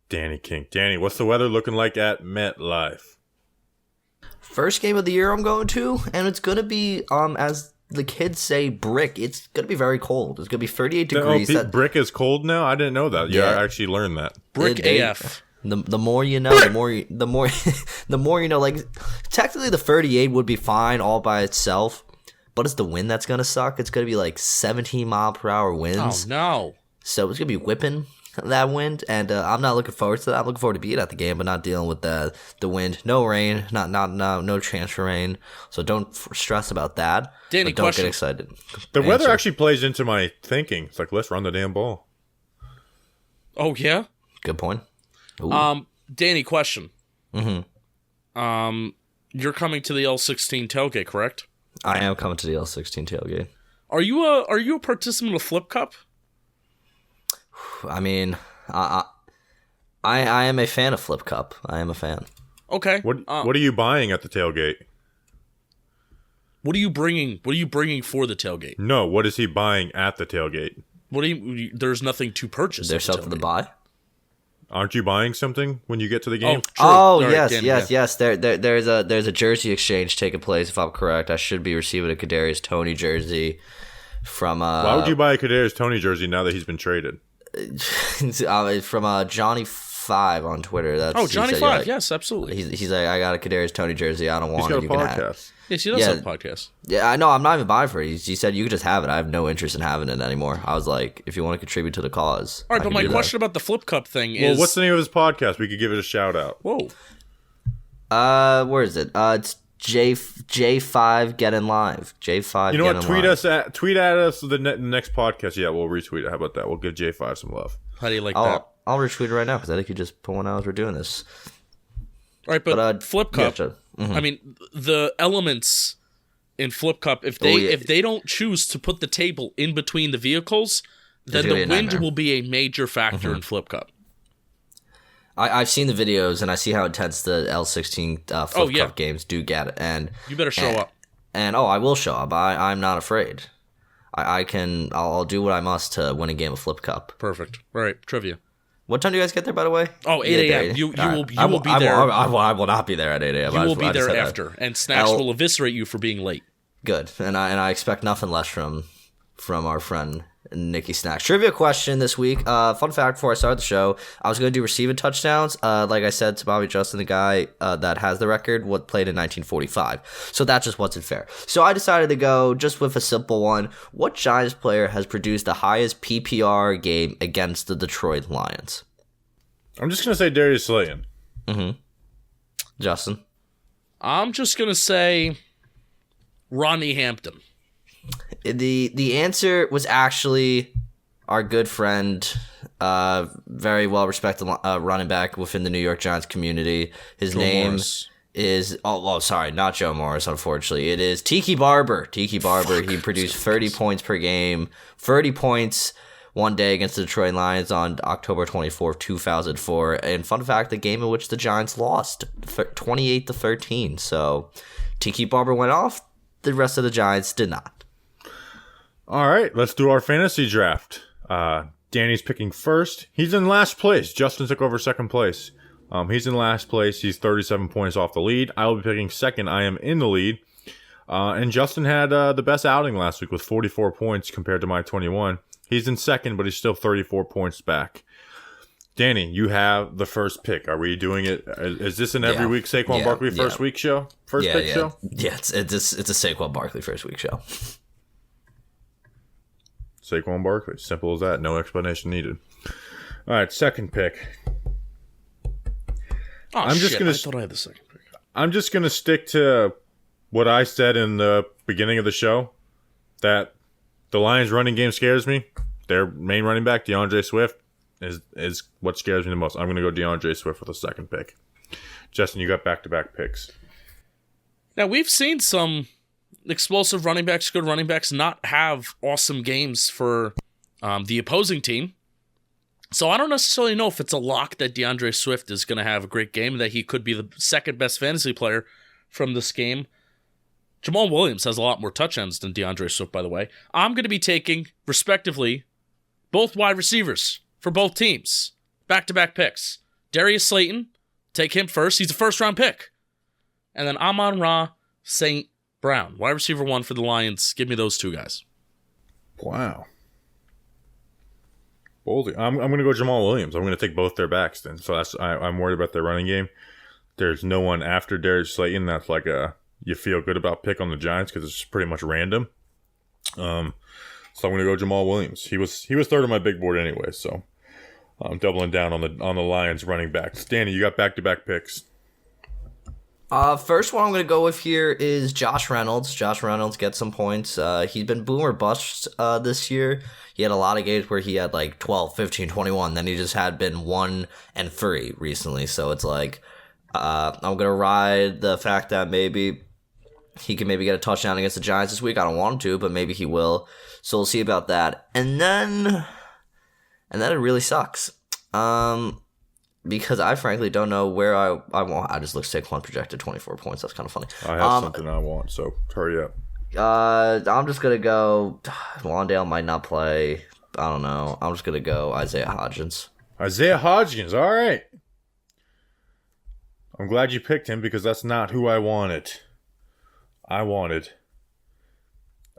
Danny King. Danny, what's the weather looking like at MetLife? First game of the year I'm going to, and it's going to be, as the kids say, brick. It's going to be very cold. It's going to be 38 degrees. Brick is cold now? I didn't know that. Yeah, I actually learned that. Brick AF. The more you know, the more you know. Like, technically the 38 would be fine all by itself, but it's the wind that's going to suck. It's going to be like 17-mile-per-hour winds. Oh, no. So it's going to be whipping that wind, and I'm not looking forward to that. I'm looking forward to being at the game, but not dealing with the wind. No rain, no chance for rain. So don't stress about that. Danny, don't get excited. The weather actually plays into my thinking. It's like, let's run the damn ball. Oh yeah, good point. Ooh. Danny, question. Mm-hmm. You're coming to the L16 tailgate, correct? I am coming to the L16 tailgate. Are you a participant of Flip Cup? I mean, I am a fan of Flip Cup. I am a fan. Okay. What are you buying at the tailgate? What are you bringing? What are you bringing for the tailgate? No, what is he buying at the tailgate? What do you? There's nothing to purchase. There's something to buy. Aren't you buying something when you get to the game? Oh, yes, Danny, yes. There's a jersey exchange taking place. If I'm correct, I should be receiving a Kadarius Toney jersey from. Why would you buy a Kadarius Toney jersey now that he's been traded? From Johnny 5 on Twitter. Johnny 5, yes, absolutely. He's like, I got a Kadarius Toney jersey. I don't want it. He's got a podcast. Yes, he does have a podcast. Yeah, I know. I'm not even buying for it. He said you could just have it. I have no interest in having it anymore. I was like, if you want to contribute to the cause. All right, but my question about the Flip Cup thing is... Well, what's the name of his podcast? We could give it a shout out. Whoa. Where is it? It's J5 Get In Live. J5 You know Get what? In Live. Tweet at us the next podcast. Yeah, we'll retweet it. How about that? We'll give J5 some love. How do you like that? I'll retweet it right now because I think you just put one out as we're doing this. All right, but Flip Cup. I mean, the elements in Flip Cup, if they don't choose to put the table in between the vehicles, then the wind will be a major factor in Flip Cup. I've seen the videos and I see how intense the L16 Flip Cup games do get, and you better show up. And I will show up. I'm not afraid. I'll do what I must to win a game of Flip Cup. Perfect. All right, trivia. What time do you guys get there, by the way? Oh, 8 a.m. You will be there. I will not be there at 8 a.m. You will be there after, and Snacks will eviscerate you for being late. Good, and I expect nothing less from our friend Nikki Snacks. Trivia question this week. Fun fact before I start the show, I was going to do receiving touchdowns. Like I said to Bobby Justin, the guy that has the record, played in 1945. So that just wasn't fair. So I decided to go just with a simple one. What Giants player has produced the highest PPR game against the Detroit Lions? I'm just going to say Darius Slayton. Mm-hmm. Justin? I'm just going to say Ronnie Hampton. The answer was actually our good friend, very well respected running back within the New York Giants community. His name is sorry, not Joe Morris. Unfortunately, it is Tiki Barber. Tiki Barber. He produced 30 points per game, 30 points one day against the Detroit Lions on October 24th, 2004. And fun fact, the game in which the Giants lost 28-13. So Tiki Barber went off. The rest of the Giants did not. All right, let's do our fantasy draft. Danny's picking first. He's in last place. Justin took over second place. He's in last place. He's 37 points off the lead. I will be picking second. I am in the lead. And Justin had the best outing last week with 44 points compared to my 21. He's in second, but he's still 34 points back. Danny, you have the first pick. Are we doing it? Is this an every week Saquon Barkley first week show? First pick show? Yeah, it's a Saquon Barkley first week show. Saquon Barkley. Simple as that. No explanation needed. All right, second pick. Oh, I thought I had the second pick. I'm just going to stick to what I said in the beginning of the show, that the Lions running game scares me. Their main running back, DeAndre Swift, is what scares me the most. I'm going to go DeAndre Swift with a second pick. Justin, you got back-to-back picks. Now, we've seen some explosive running backs, good running backs, not have awesome games for the opposing team. So I don't necessarily know if it's a lock that DeAndre Swift is going to have a great game, that he could be the second best fantasy player from this game. Jamal Williams has a lot more touchdowns than DeAndre Swift, by the way. I'm going to be taking, respectively, both wide receivers for both teams. Back-to-back picks. Darius Slayton, take him first. He's a first-round pick. And then Amon-Ra St. Brown, wide receiver 1 for the Lions. Give me those two guys. Wow. Boldy. I'm going to go Jamal Williams. I'm going to take both their backs then. So I'm worried about their running game. There's no one after Darius Slayton that's like a you feel good about pick on the Giants because it's pretty much random. So I'm going to go Jamal Williams. He was third on my big board anyway, so I'm doubling down on the Lions running backs. Danny, you got back-to-back picks. First one I'm going to go with here is Josh Reynolds. Josh Reynolds gets some points. He's been boom or bust this year. He had a lot of games where he had like 12, 15, 21. Then he just had been 1 and 3 recently. So it's like I'm going to ride the fact that maybe he can maybe get a touchdown against the Giants this week. I don't want him to, but maybe he will. So we'll see about that. And then it really sucks. Because I frankly don't know where I want. I just looked Saquon projected 24 points. That's kind of funny. I have something I want, so hurry up. I'm just going to go. Wandale might not play. I don't know. I'm just going to go Isaiah Hodgins. Isaiah Hodgins, all right. I'm glad you picked him because that's not who I wanted. I wanted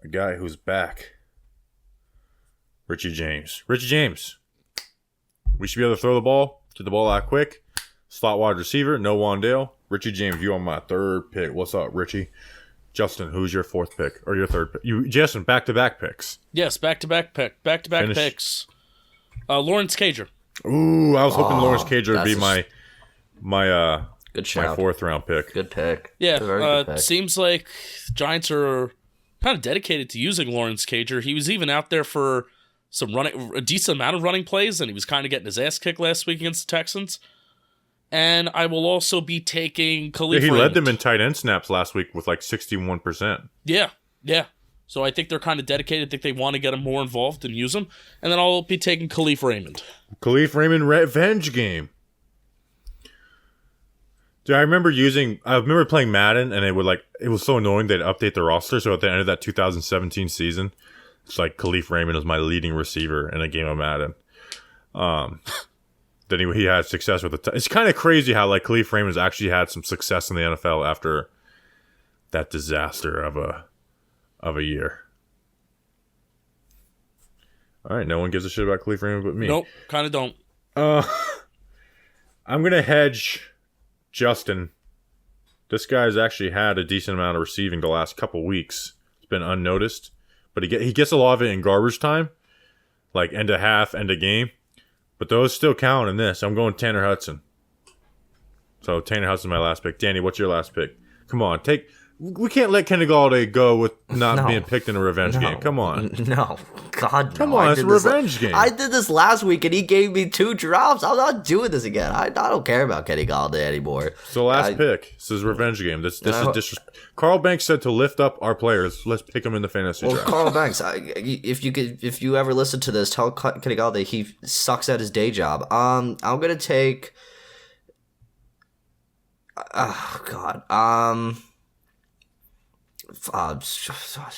a guy who's back. Richie James. Richie James. We should be able to throw the ball. Get the ball out quick. Slot wide receiver. No Wandale. Richie James, you on my third pick. What's up, Richie? Justin, who's your fourth pick? Or your third pick? Justin, back-to-back picks. Yes, back-to-back picks. Lawrence Cager. Ooh, I was hoping Lawrence Cager would be my good shout. My fourth round pick. Good pick. Yeah, good pick. Seems like Giants are kind of dedicated to using Lawrence Cager. He was even out there for a decent amount of running plays, and he was kind of getting his ass kicked last week against the Texans. And I will also be taking Khalif He Raymond. led them in tight end snaps last week with like 61%. Yeah. So I think they're kind of dedicated. I think they want to get him more involved and use him. And then I'll be taking Khalif Raymond. Khalif Raymond revenge game. Dude, I remember playing Madden, and it was so annoying they'd update the roster. So at the end of that 2017 season, it's like Khalif Raymond was my leading receiver in a game of Madden. Then he had success with it's kind of crazy how like Khalif Raymond's actually had some success in the NFL after that disaster of a year. All right, no one gives a shit about Khalif Raymond but me. Nope, kind of don't. I'm gonna hedge Justin. This guy's actually had a decent amount of receiving the last couple weeks. It's been unnoticed, but he gets a lot of it in garbage time, like end of half, end of game. But those still count in this. I'm going Tanner Hudson. So Tanner Hudson, my last pick. Danny, what's your last pick? Come on, we can't let Kenny Galladay go with not being picked in a revenge game. Come on. No. God, Come no. on, it's a revenge game. I did this last week, and he gave me 2 drops. I'm not doing this again. I don't care about Kenny Galladay anymore. So last pick. This is revenge game. This is disrespect. Carl Banks said to lift up our players. Let's pick them in the fantasy draft. Carl Banks, if you ever listen to this, tell Kenny Galladay he sucks at his day job. I'm gonna take. Oh God.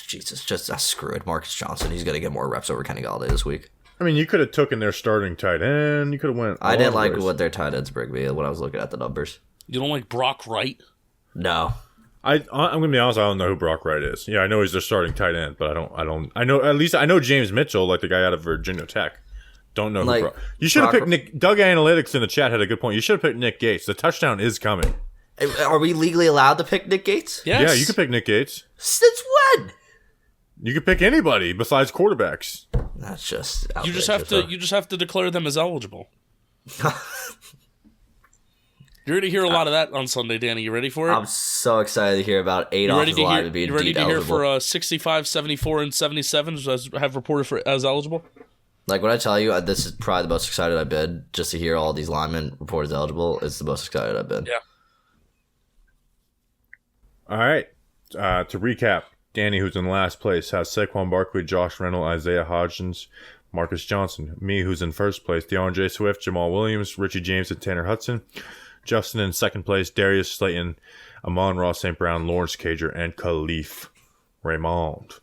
Jesus, just screw it. Marcus Johnson, he's gonna get more reps over Kenny Galladay this week. I mean, you could have taken their starting tight end. You could have went. I didn't like what their tight ends bring me when I was looking at the numbers. You don't like Brock Wright? No. I'm gonna be honest. I don't know who Brock Wright is. Yeah, I know he's their starting tight end, but I know at least I know James Mitchell, like the guy out of Virginia Tech. Don't know who Brock. You should have picked Nick. Doug Analytics in the chat had a good point. You should have picked Nick Gates. The touchdown is coming. Are we legally allowed to pick Nick Gates? Yes. Yeah, you can pick Nick Gates. Since when? You can pick anybody besides quarterbacks. That's just You just have to declare them as eligible. You're going to hear a lot of that on Sunday, Danny. You ready for it? I'm so excited to hear about 8 offensive linemen being You ready indeed to hear eligible. for 65, 74, and 77 have reported for as eligible? Like, when I tell you, this is probably the most excited I've been, just to hear all these linemen reported as eligible. It's the most excited I've been. Yeah. All right. To recap, Danny, who's in last place, has Saquon Barkley, Josh Reynolds, Isaiah Hodgins, Marcus Johnson. Me, who's in first place, DeAndre Swift, Jamal Williams, Richie James, and Tanner Hudson. Justin in second place, Darius Slayton, Amon-Ra St. Brown, Lawrence Cager, and Khalif Raymond.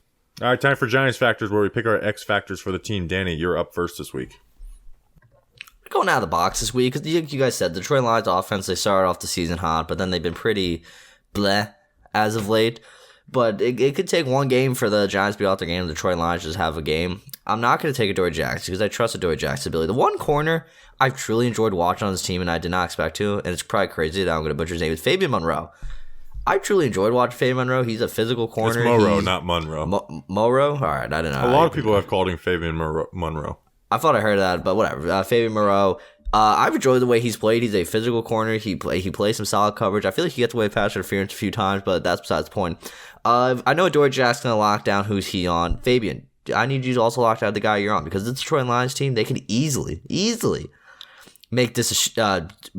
All right, time for Giants Factors, where we pick our X Factors for the team. Danny, you're up first this week. Going out of the box this week, because you guys said the Detroit Lions offense, they started off the season hot, but then they've been pretty bleh as of late. But it could take one game for the Giants to be out their game. The Detroit Lions just have a game. I'm not going to take Adoree Jackson because I trust Adoree Jackson's ability. The one corner I've truly enjoyed watching on this team, and I did not expect to, and it's probably crazy that I'm going to butcher his name, is Fabian Monroe. I truly enjoyed watching Fabian Monroe. He's a physical corner. It's Moreau, not Monroe. Moreau? All right, I don't know. A lot of people have called him Fabian Monroe. I thought I heard that, but whatever. Fabian Moreau. I've enjoyed the way he's played. He's a physical corner. He plays some solid coverage. I feel like he gets away with pass interference a few times, but that's besides the point. I know Adoree Jackson going to lock down who's he on. Fabian, I need you to also lock down the guy you're on because the Detroit Lions team, they can easily make this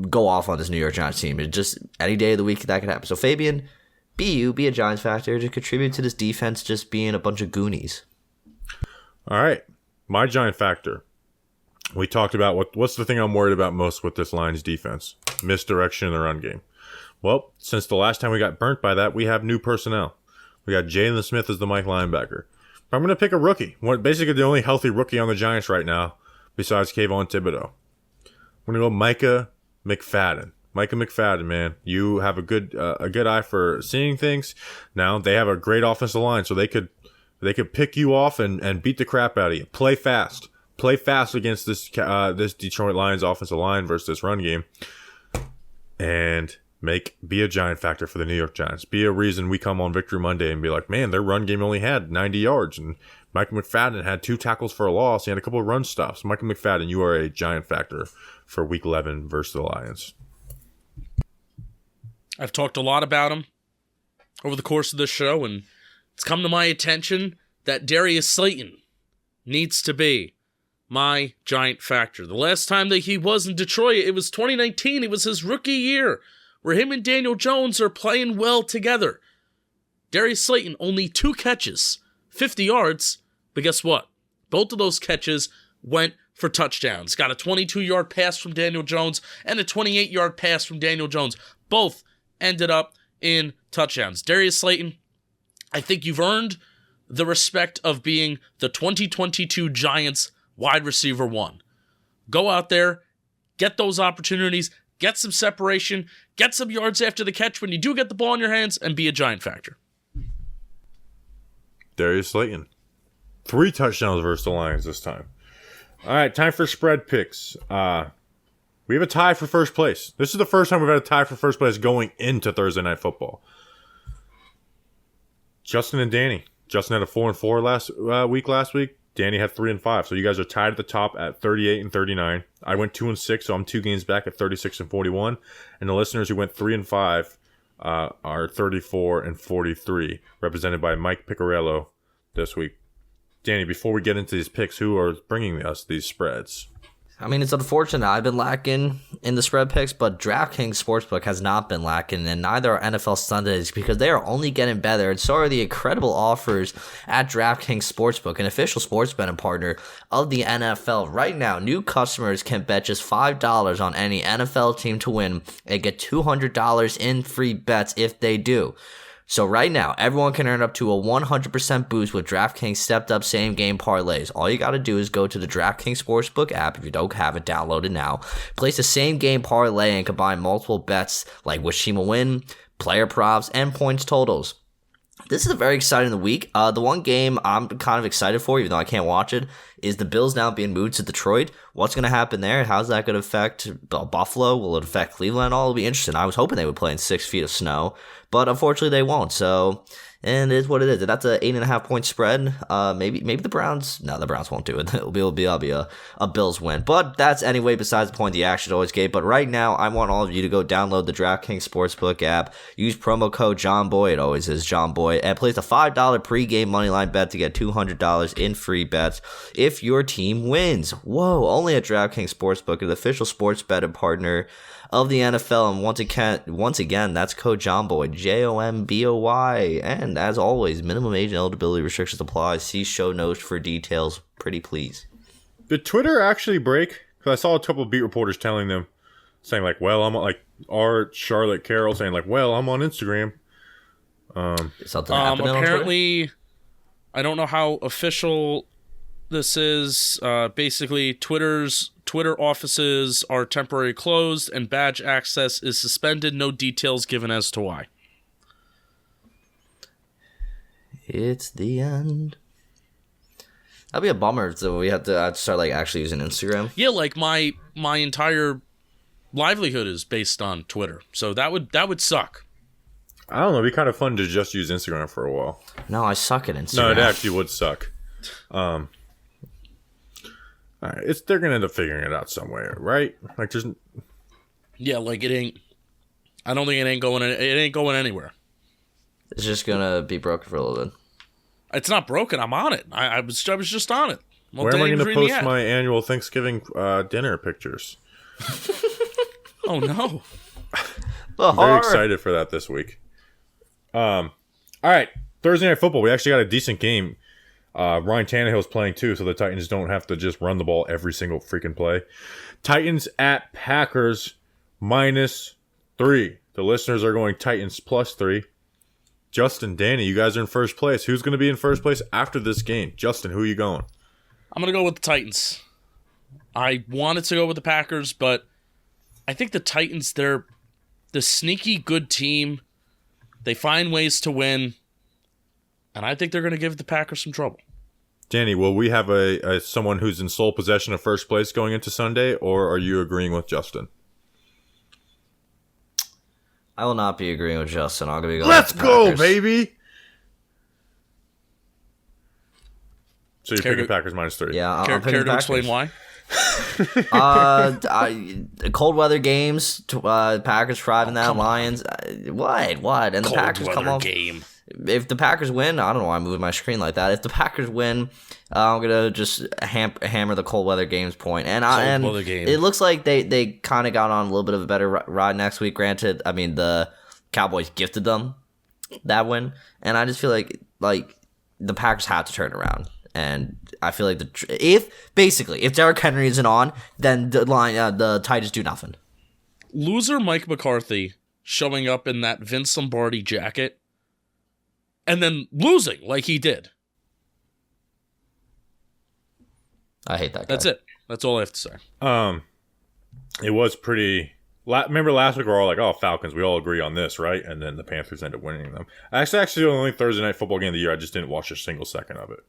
go off on this New York Giants team. It just any day of the week that could happen. So Fabian, be a Giants factor to contribute to this defense just being a bunch of Goonies. All right, my Giant Factor. We talked about what's the thing I'm worried about most with this Lions defense? Misdirection in the run game. Well, since the last time we got burnt by that, we have new personnel. We got Jalen Smith as the Mike linebacker. I'm going to pick a rookie. Basically the only healthy rookie on the Giants right now, besides Kayvon Thibodeau. I'm going to go Micah McFadden. Micah McFadden, man. You have a good eye for seeing things. Now, they have a great offensive line, so they could pick you off and beat the crap out of you. Play fast. Play fast against this Detroit Lions offensive line versus this run game. And be a Giant factor for the New York Giants. Be a reason we come on Victory Monday and be like, man, their run game only had 90 yards. And Micah McFadden had 2 tackles for a loss. He had a couple of run stops. Micah McFadden, you are a Giant factor for Week 11 versus the Lions. I've talked a lot about him over the course of this show, and it's come to my attention that Darius Slayton needs to be my Giant factor. The last time that he was in Detroit, it was 2019. It was his rookie year, where him and Daniel Jones are playing well together. Darius Slayton, only 2 catches, 50 yards, but guess what? Both of those catches went for touchdowns. Got a 22-yard pass from Daniel Jones and a 28-yard pass from Daniel Jones. Both ended up in touchdowns. Darius Slayton, I think you've earned the respect of being the 2022 Giants wide receiver 1. Go out there, get those opportunities, get some separation, get some yards after the catch when you do get the ball in your hands, and be a Giant factor. Darius Slayton. 3 touchdowns versus the Lions this time. All right, time for spread picks. We have a tie for first place. This is the first time we've had a tie for first place going into Thursday Night Football. Justin and Danny. Justin had a 4-4 last week. Danny had 3-5. So you guys are tied at the top at 38 and 39. I went 2-6, so I'm 2 games back at 36 and 41. And the listeners who went 3-5 are 34 and 43, represented by Mike Picarello this week. Danny, before we get into these picks, who are bringing us these spreads? I mean, it's unfortunate. I've been lacking in the spread picks, but DraftKings Sportsbook has not been lacking, and neither are NFL Sundays because they are only getting better, and so are the incredible offers at DraftKings Sportsbook, an official sports betting partner of the NFL. Right now, new customers can bet just $5 on any NFL team to win and get $200 in free bets if they do. So right now, everyone can earn up to a 100% boost with DraftKings stepped-up same-game parlays. All you got to do is go to the DraftKings Sportsbook app if you don't have it downloaded now. Place a same-game parlay and combine multiple bets like which team will win, player props, and points totals. This is a very exciting week. The one game I'm kind of excited for, even though I can't watch it, is the Bills now being moved to Detroit. what's going to happen there? How's that going to affect Buffalo? Will it affect Cleveland? All will be interesting. I was hoping they would play in 6 feet of snow, but unfortunately they won't. So, and it is what it is. That's an 8.5 point spread. Maybe the Browns. No, the Browns won't do it. It'll be a Bills win. But that's anyway besides the point. The action always gave. But right now, I want all of you to go download the DraftKings Sportsbook app. Use promo code JohnBoy. It always is JohnBoy, and place a $5 pregame moneyline bet to get $200 in free bets if your team wins. Whoa! Only at DraftKings Sportsbook, an official sports betting partner of the NFL. And once again, that's code JohnBoy, JOMBOY. And as always, minimum age and eligibility restrictions apply. See show notes for details. Pretty please. Did Twitter actually break? Because I saw a couple of beat reporters saying like, well, I'm like Art Charlotte Carroll saying like, well, I'm on Instagram. Something happening apparently, I don't know how official this is. Basically, Twitter offices are temporarily closed and badge access is suspended. No details given as to why. It's the end. That'd be a bummer. So we have to start like actually using Instagram. Yeah, like my entire livelihood is based on Twitter, so that would suck. I don't know. It'd be kind of fun to just use Instagram for a while. No, I suck at Instagram. No, it actually would suck. All right, they're gonna end up figuring it out somewhere, right? Like just like it ain't. I don't think it ain't going anywhere. It's just gonna be broken for a little bit. It's not broken. I'm on it. I was just on it. Well, where am I going to post my annual Thanksgiving dinner pictures? Oh no! I'm very excited for that this week. All right, Thursday Night Football. We actually got a decent game. Ryan Tannehill's playing too, so the Titans don't have to just run the ball every single freaking play. Titans at Packers -3. The listeners are going Titans +3. Justin, Danny, you guys are in first place. Who's going to be in first place after this game? Justin, who are you going? I'm going to go with the Titans. I wanted to go with the Packers, but I think the Titans, they're the sneaky good team. They find ways to win, and I think they're going to give the Packers some trouble. Danny, will we have a someone who's in sole possession of first place going into Sunday, or are you agreeing with Justin? I will not be agreeing with Justin. I'm going to be going Let's with the go, Packers. baby! So you're picking Packers -3. Yeah, I'm Care picking to Packers. explain why? Cold weather games. Packers driving that Lions. What? And the Packers come off. Game. If the Packers win, I don't know why I'm moving my screen like that. If the Packers win, I'm gonna just hammer the cold weather games point. And weather game. It looks like they kind of got on a little bit of a better ride next week. Granted, I mean the Cowboys gifted them that win, and I just feel like the Packers have to turn around. And I feel like if Derrick Henry isn't on, then the Titans do nothing. Loser Mike McCarthy showing up in that Vince Lombardi jacket and then losing like he did. I hate that guy. That's it. That's all I have to say. It was pretty. Remember last week we were all like, "Oh, Falcons." We all agree on this, right? And then the Panthers ended up winning them. Actually, the only Thursday night football game of the year. I just didn't watch a single second of it.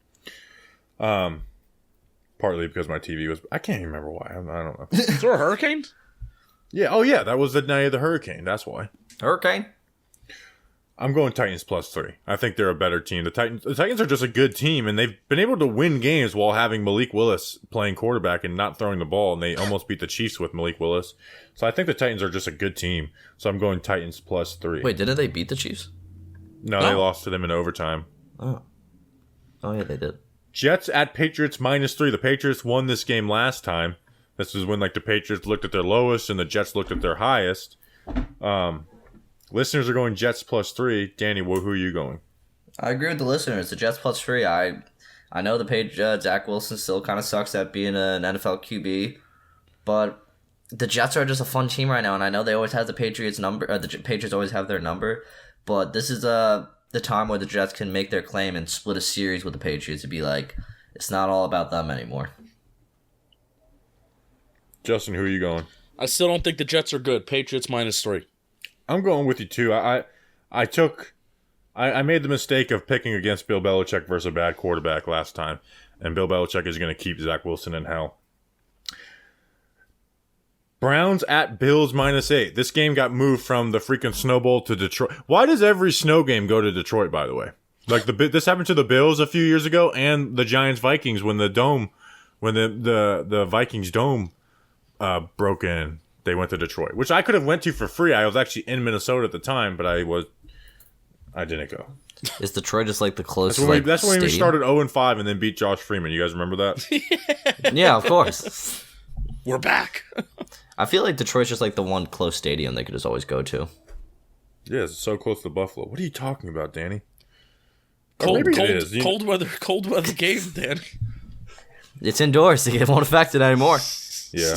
Partly because my TV was. I can't even remember why. I don't know. Is there a hurricane? Yeah. Oh, yeah. That was the night of the hurricane. That's why. Hurricane? I'm going Titans +3. I think they're a better team. The Titans are just a good team, and they've been able to win games while having Malik Willis playing quarterback and not throwing the ball, and they almost beat the Chiefs with Malik Willis. So I think the Titans are just a good team. So I'm going Titans +3. Wait, didn't they beat the Chiefs? No, they lost to them in overtime. Oh yeah, they did. Jets at Patriots -3. The Patriots won this game last time. This is when the Patriots looked at their lowest and the Jets looked at their highest. Listeners are going Jets +3. Danny, who are you going? I agree with the listeners. The Jets +3. I know the Zach Wilson still kind of sucks at being an NFL QB, but the Jets are just a fun team right now, and I know they always have the Patriots number. The Patriots always have their number, but this is the time where the Jets can make their claim and split a series with the Patriots to be like, it's not all about them anymore. Justin, who are you going? I still don't think the Jets are good. Patriots -3. I'm going with you too. I made the mistake of picking against Bill Belichick versus a bad quarterback last time, and Bill Belichick is going to keep Zach Wilson in hell. Browns at Bills -8. This game got moved from the freaking Snow Bowl to Detroit. Why does every snow game go to Detroit, by the way? Like this happened to the Bills a few years ago and the Giants Vikings when the Vikings dome broke in. They went to Detroit, which I could have went to for free. I was actually in Minnesota at the time, but I didn't go. Is Detroit just like the closest? That's when we started 0-5 and then beat Josh Freeman. You guys remember that? Yeah, of course. We're back. I feel like Detroit's just like the one close stadium they could just always go to. Yeah, it's so close to Buffalo. What are you talking about, Danny? Cold weather game, Danny. It's indoors. It won't affect it anymore. Yeah.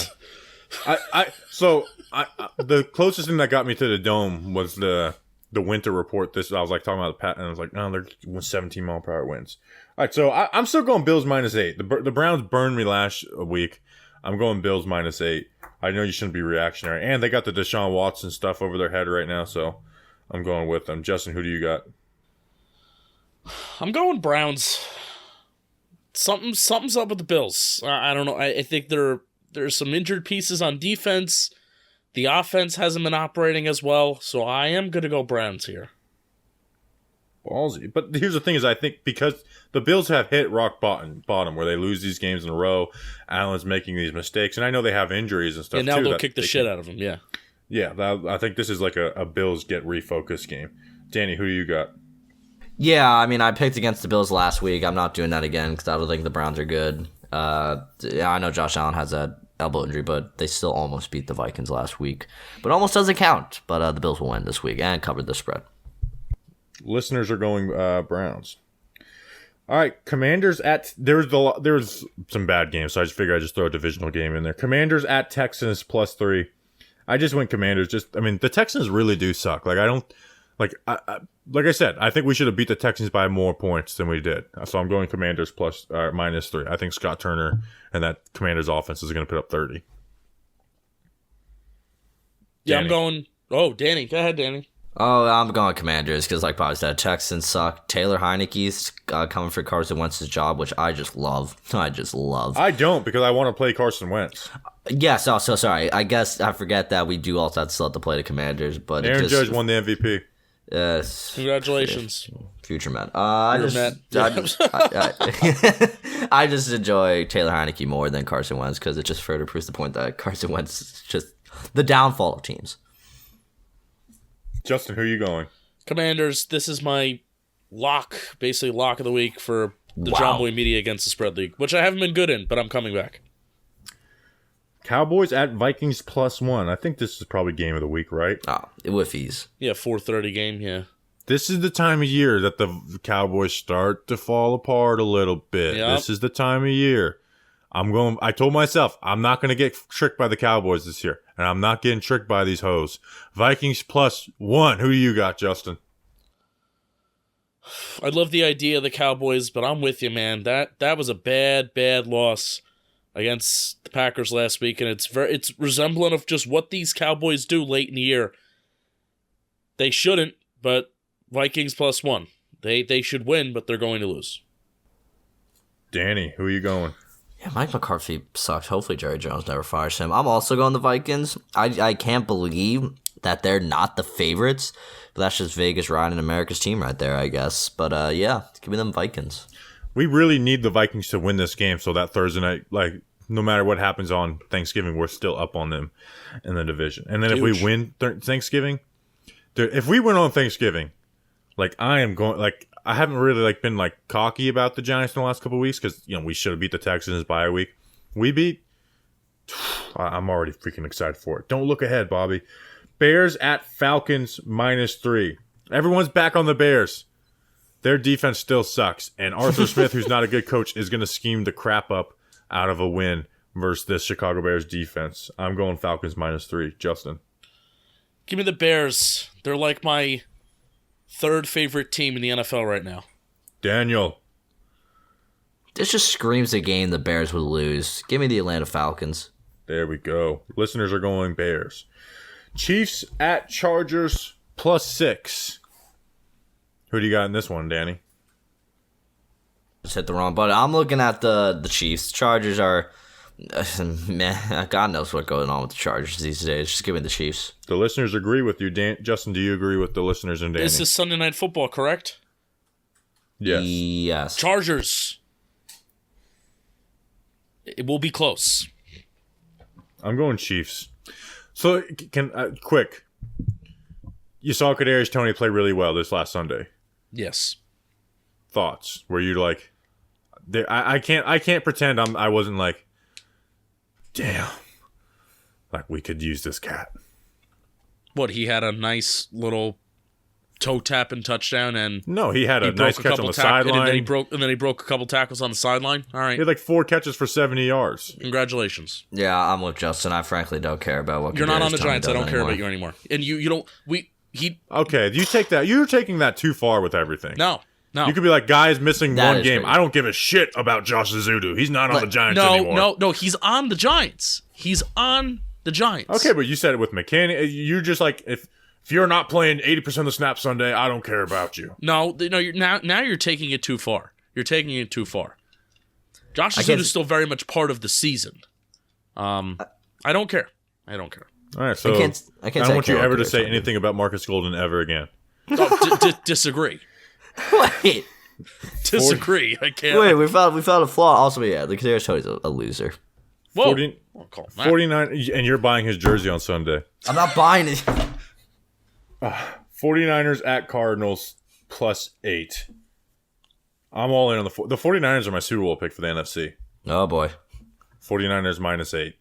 The closest thing that got me to the dome was the winter report. I was like talking about the Pat, and I was like, no, they're 17-mile-per-hour winds. All right, so I'm still going Bills -8. The Browns burned me last week. I'm going Bills -8. I know you shouldn't be reactionary, and they got the Deshaun Watson stuff over their head right now, so I'm going with them. Justin, who do you got? I'm going Browns. Something's up with the Bills. I don't know. I think there's some injured pieces on defense. The offense hasn't been operating as well, so I am going to go Browns here. Ballsy. But here's the thing is I think because the Bills have hit rock bottom where they lose these games in a row, Allen's making these mistakes, and I know they have injuries and stuff and now too. They'll kick the shit out of them, yeah. Yeah, I think this is like a Bills get refocused game. Danny, who do you got? Yeah, I mean, I picked against the Bills last week. I'm not doing that again because I don't think the Browns are good. Yeah, I know Josh Allen has that elbow injury, but they still almost beat the Vikings last week. But almost doesn't count. But the Bills will win this week and covered the spread. Listeners are going Browns. All right, Commanders at there's some bad games, so I just figured I'd just throw a divisional game in there. Commanders at Texans +3. I just went Commanders. The Texans really do suck. Like I don't like I said, I think we should have beat the Texans by more points than we did. So I'm going Commanders -3. I think Scott Turner and that Commanders offense is going to put up 30. Yeah, Danny. I'm going. Oh, Danny, go ahead, Danny. Oh, I'm going Commanders because, like Bobby said, Texans suck. Taylor Heineke's coming for Carson Wentz's job, which I just love. I don't because I want to play Carson Wentz. Yes, so sorry. I guess I forget that we do also have to still have to play the Commanders. But Aaron Judge won the MVP. Yes. Congratulations. Future Met. I just enjoy Taylor Heineke more than Carson Wentz because it just further proves the point that Carson Wentz is just the downfall of teams. Justin, who are you going? Commanders, this is my basically lock of the week for the John Boy Media against the Spread League, which I haven't been good in, but I'm coming back. Cowboys at Vikings +1. I think this is probably game of the week, right? Oh, with ease. Yeah, 4:30 game, yeah. This is the time of year that the Cowboys start to fall apart a little bit. Yep. This is the time of year. I told myself, I'm not going to get tricked by the Cowboys this year. And I'm not getting tricked by these hoes. Vikings +1. Who do you got, Justin? I love the idea of the Cowboys, but I'm with you, man. That was a bad loss against the Packers last week, and it's resemblant of just what these Cowboys do late in the year. They shouldn't, but Vikings +1. They should win, but they're going to lose. Danny, who are you going? Yeah, Mike McCarthy sucks. Hopefully Jerry Jones never fires him. I'm also going the Vikings. I can't believe that they're not the favorites, but that's just Vegas riding America's team right there, I guess. But yeah, give me them Vikings. We really need the Vikings to win this game so that Thursday night, like, no matter what happens on Thanksgiving, we're still up on them in the division. And then if we win Thanksgiving, dude, if we win on Thanksgiving, like, I am going, like, I haven't really like been like cocky about the Giants in the last couple of weeks because we should have beat the Texans by a week. We beat. I'm already freaking excited for it. Don't look ahead, Bobby. Bears at Falcons -3. Everyone's back on the Bears. Their defense still sucks, and Arthur Smith, who's not a good coach, is going to scheme the crap up out of a win versus this Chicago Bears defense. I'm going Falcons -3. Justin, give me the Bears. They're like my third favorite team in the NFL right now. Daniel. This just screams a game the Bears would lose. Give me the Atlanta Falcons. There we go. Listeners are going Bears. Chiefs at Chargers +6. Who do you got in this one, Danny? Just hit the wrong button. I'm looking at the Chiefs. Chargers are Man, God knows what's going on with the Chargers these days. Just give me the Chiefs. The listeners agree with you, Justin. Do you agree with the listeners and Danny? This is Sunday Night Football, correct? Yes. Yes. Chargers. It will be close. I'm going Chiefs. So, quick. You saw Kadarius Toney play really well this last Sunday. Yes. Thoughts? Were you like, I can't pretend I wasn't like, damn, like we could use this cat. What, he had a nice little toe tap and touchdown, and No, he had a nice catch on the sideline. and then he broke a couple tackles on the sideline. All right, He had like 4 catches for 70 yards. congratulations. Yeah, I'm with Justin. I frankly don't care about what You're not on the Kadarius Toney Giants. I does don't care anymore. about you anymore. And you don't. Okay, you take that. You're taking that too far with everything. No. You could be like, guys missing That one is game. crazy. I don't give a shit about Josh Zudu. He's not on the Giants anymore. No. He's on the Giants. He's on the Giants. Okay, but you said it with McKinney. You're just like, if you're not playing 80% of the snaps Sunday, I don't care about you. No. You're now you're taking it too far. You're taking it too far. Josh I can't- is still very much part of the season. I don't care. All right, so I can't I say don't want you care ever what to say Kadarius anything about Marcus Golden ever again. Oh, disagree. Toney- Wait, Disagree. I can't. wait, we found a flaw. Also, yeah, the Kadarius Toney's a loser. Whoa. 40 I'll call him that. 49, and you're buying his jersey on Sunday. I'm not buying it. 49ers at Cardinals +8. I'm all in on the 49ers are my Super Bowl pick for the NFC. Oh boy. 49ers -8.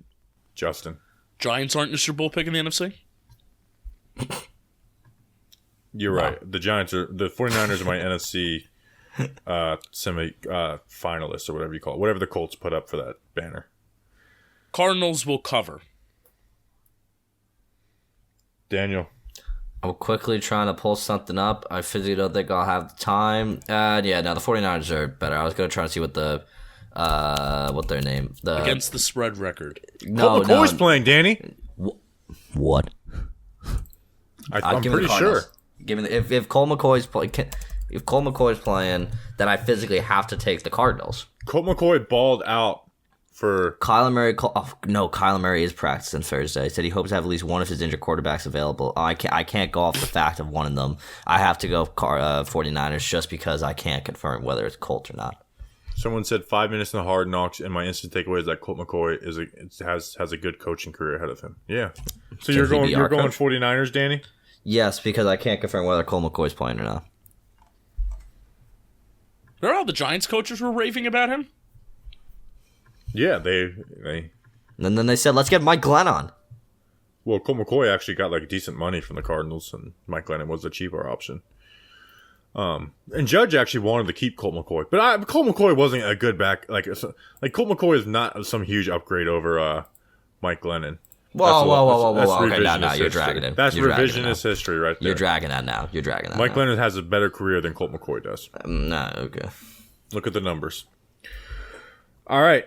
Justin. Giants aren't your Super Bowl pick in the NFC? You're right. The 49ers are my NFC semi finalists or whatever you call it. Whatever the Colts put up for that banner. Cardinals will cover. Daniel. I'm quickly trying to pull something up. I physically don't think I'll have the time. Yeah, no, the 49ers are better. I was going to try to see what their name. Against the spread record. Colt McCoy's playing, Danny. What? I'm give me pretty the sure. Cardinals. Give me if Cole McCoy's playing, then I physically have to take the Cardinals. Colt McCoy balled out for Kyler Murray. Kyler Murray is practicing Thursday. He said he hopes to have at least one of his injured quarterbacks available. I can't go off the fact of one of them. I have to go 49ers just because I can't confirm whether it's Colt or not. someone said 5 minutes in the Hard Knocks, and my instant takeaway is that Colt McCoy has a good coaching career ahead of him. Yeah. So you're going 49ers, Danny? Yes, because I can't confirm whether Cole McCoy's playing or not. Remember how the Giants coaches were raving about him? Yeah, they And then they said, let's get Mike Glenn on. well, Colt McCoy actually got like decent money from the Cardinals, and Mike Glennon was the cheaper option. And Judge actually wanted to keep Colt McCoy, but Colt McCoy wasn't a good back. Like Colt McCoy is not some huge upgrade over Mike Glennon. Whoa. That's Okay, now revisionist you're history. dragging him. That's You're dragging him revisionist history right there. You're dragging that now. Mike Glennon has a better career than Colt McCoy does. Nah, okay. Look at the numbers. All right.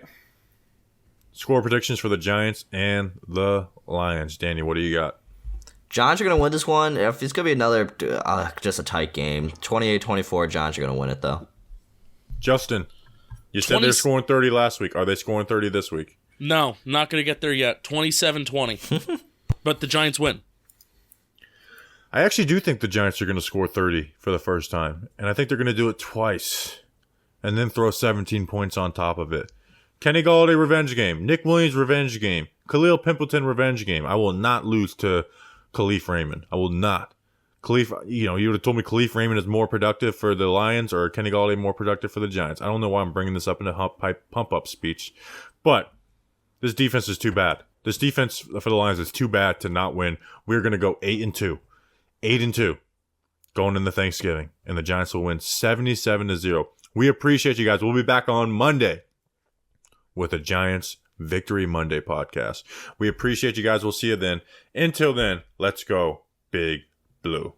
Score predictions for the Giants and the Lions. Danny, what do you got? Giants are going to win this one. If it's going to be another, just a tight game. 28-24, Giants are going to win it, though. Justin, you said they're scoring 30 last week. Are they scoring 30 this week? No, not going to get there yet. 27-20. But the Giants win. I actually do think the Giants are going to score 30 for the first time. And I think they're going to do it twice. And then throw 17 points on top of it. Kenny Golladay revenge game. Nick Williams revenge game. Khalil Pimpleton revenge game. I will not lose to Khalif Raymond. I will not. Khalif, you would have told me Khalif Raymond is more productive for the Lions or Kenny Golladay more productive for the Giants. I don't know why I'm bringing this up in a pump-up speech. But this defense is too bad. This defense for the Lions is too bad to not win. We're going to go 8-2. 8-2 going into Thanksgiving. And the Giants will win 77-0. We appreciate you guys. We'll be back on Monday with a Giants Victory Monday podcast. We appreciate you guys. We'll see you then. Until then, let's go Big Blue.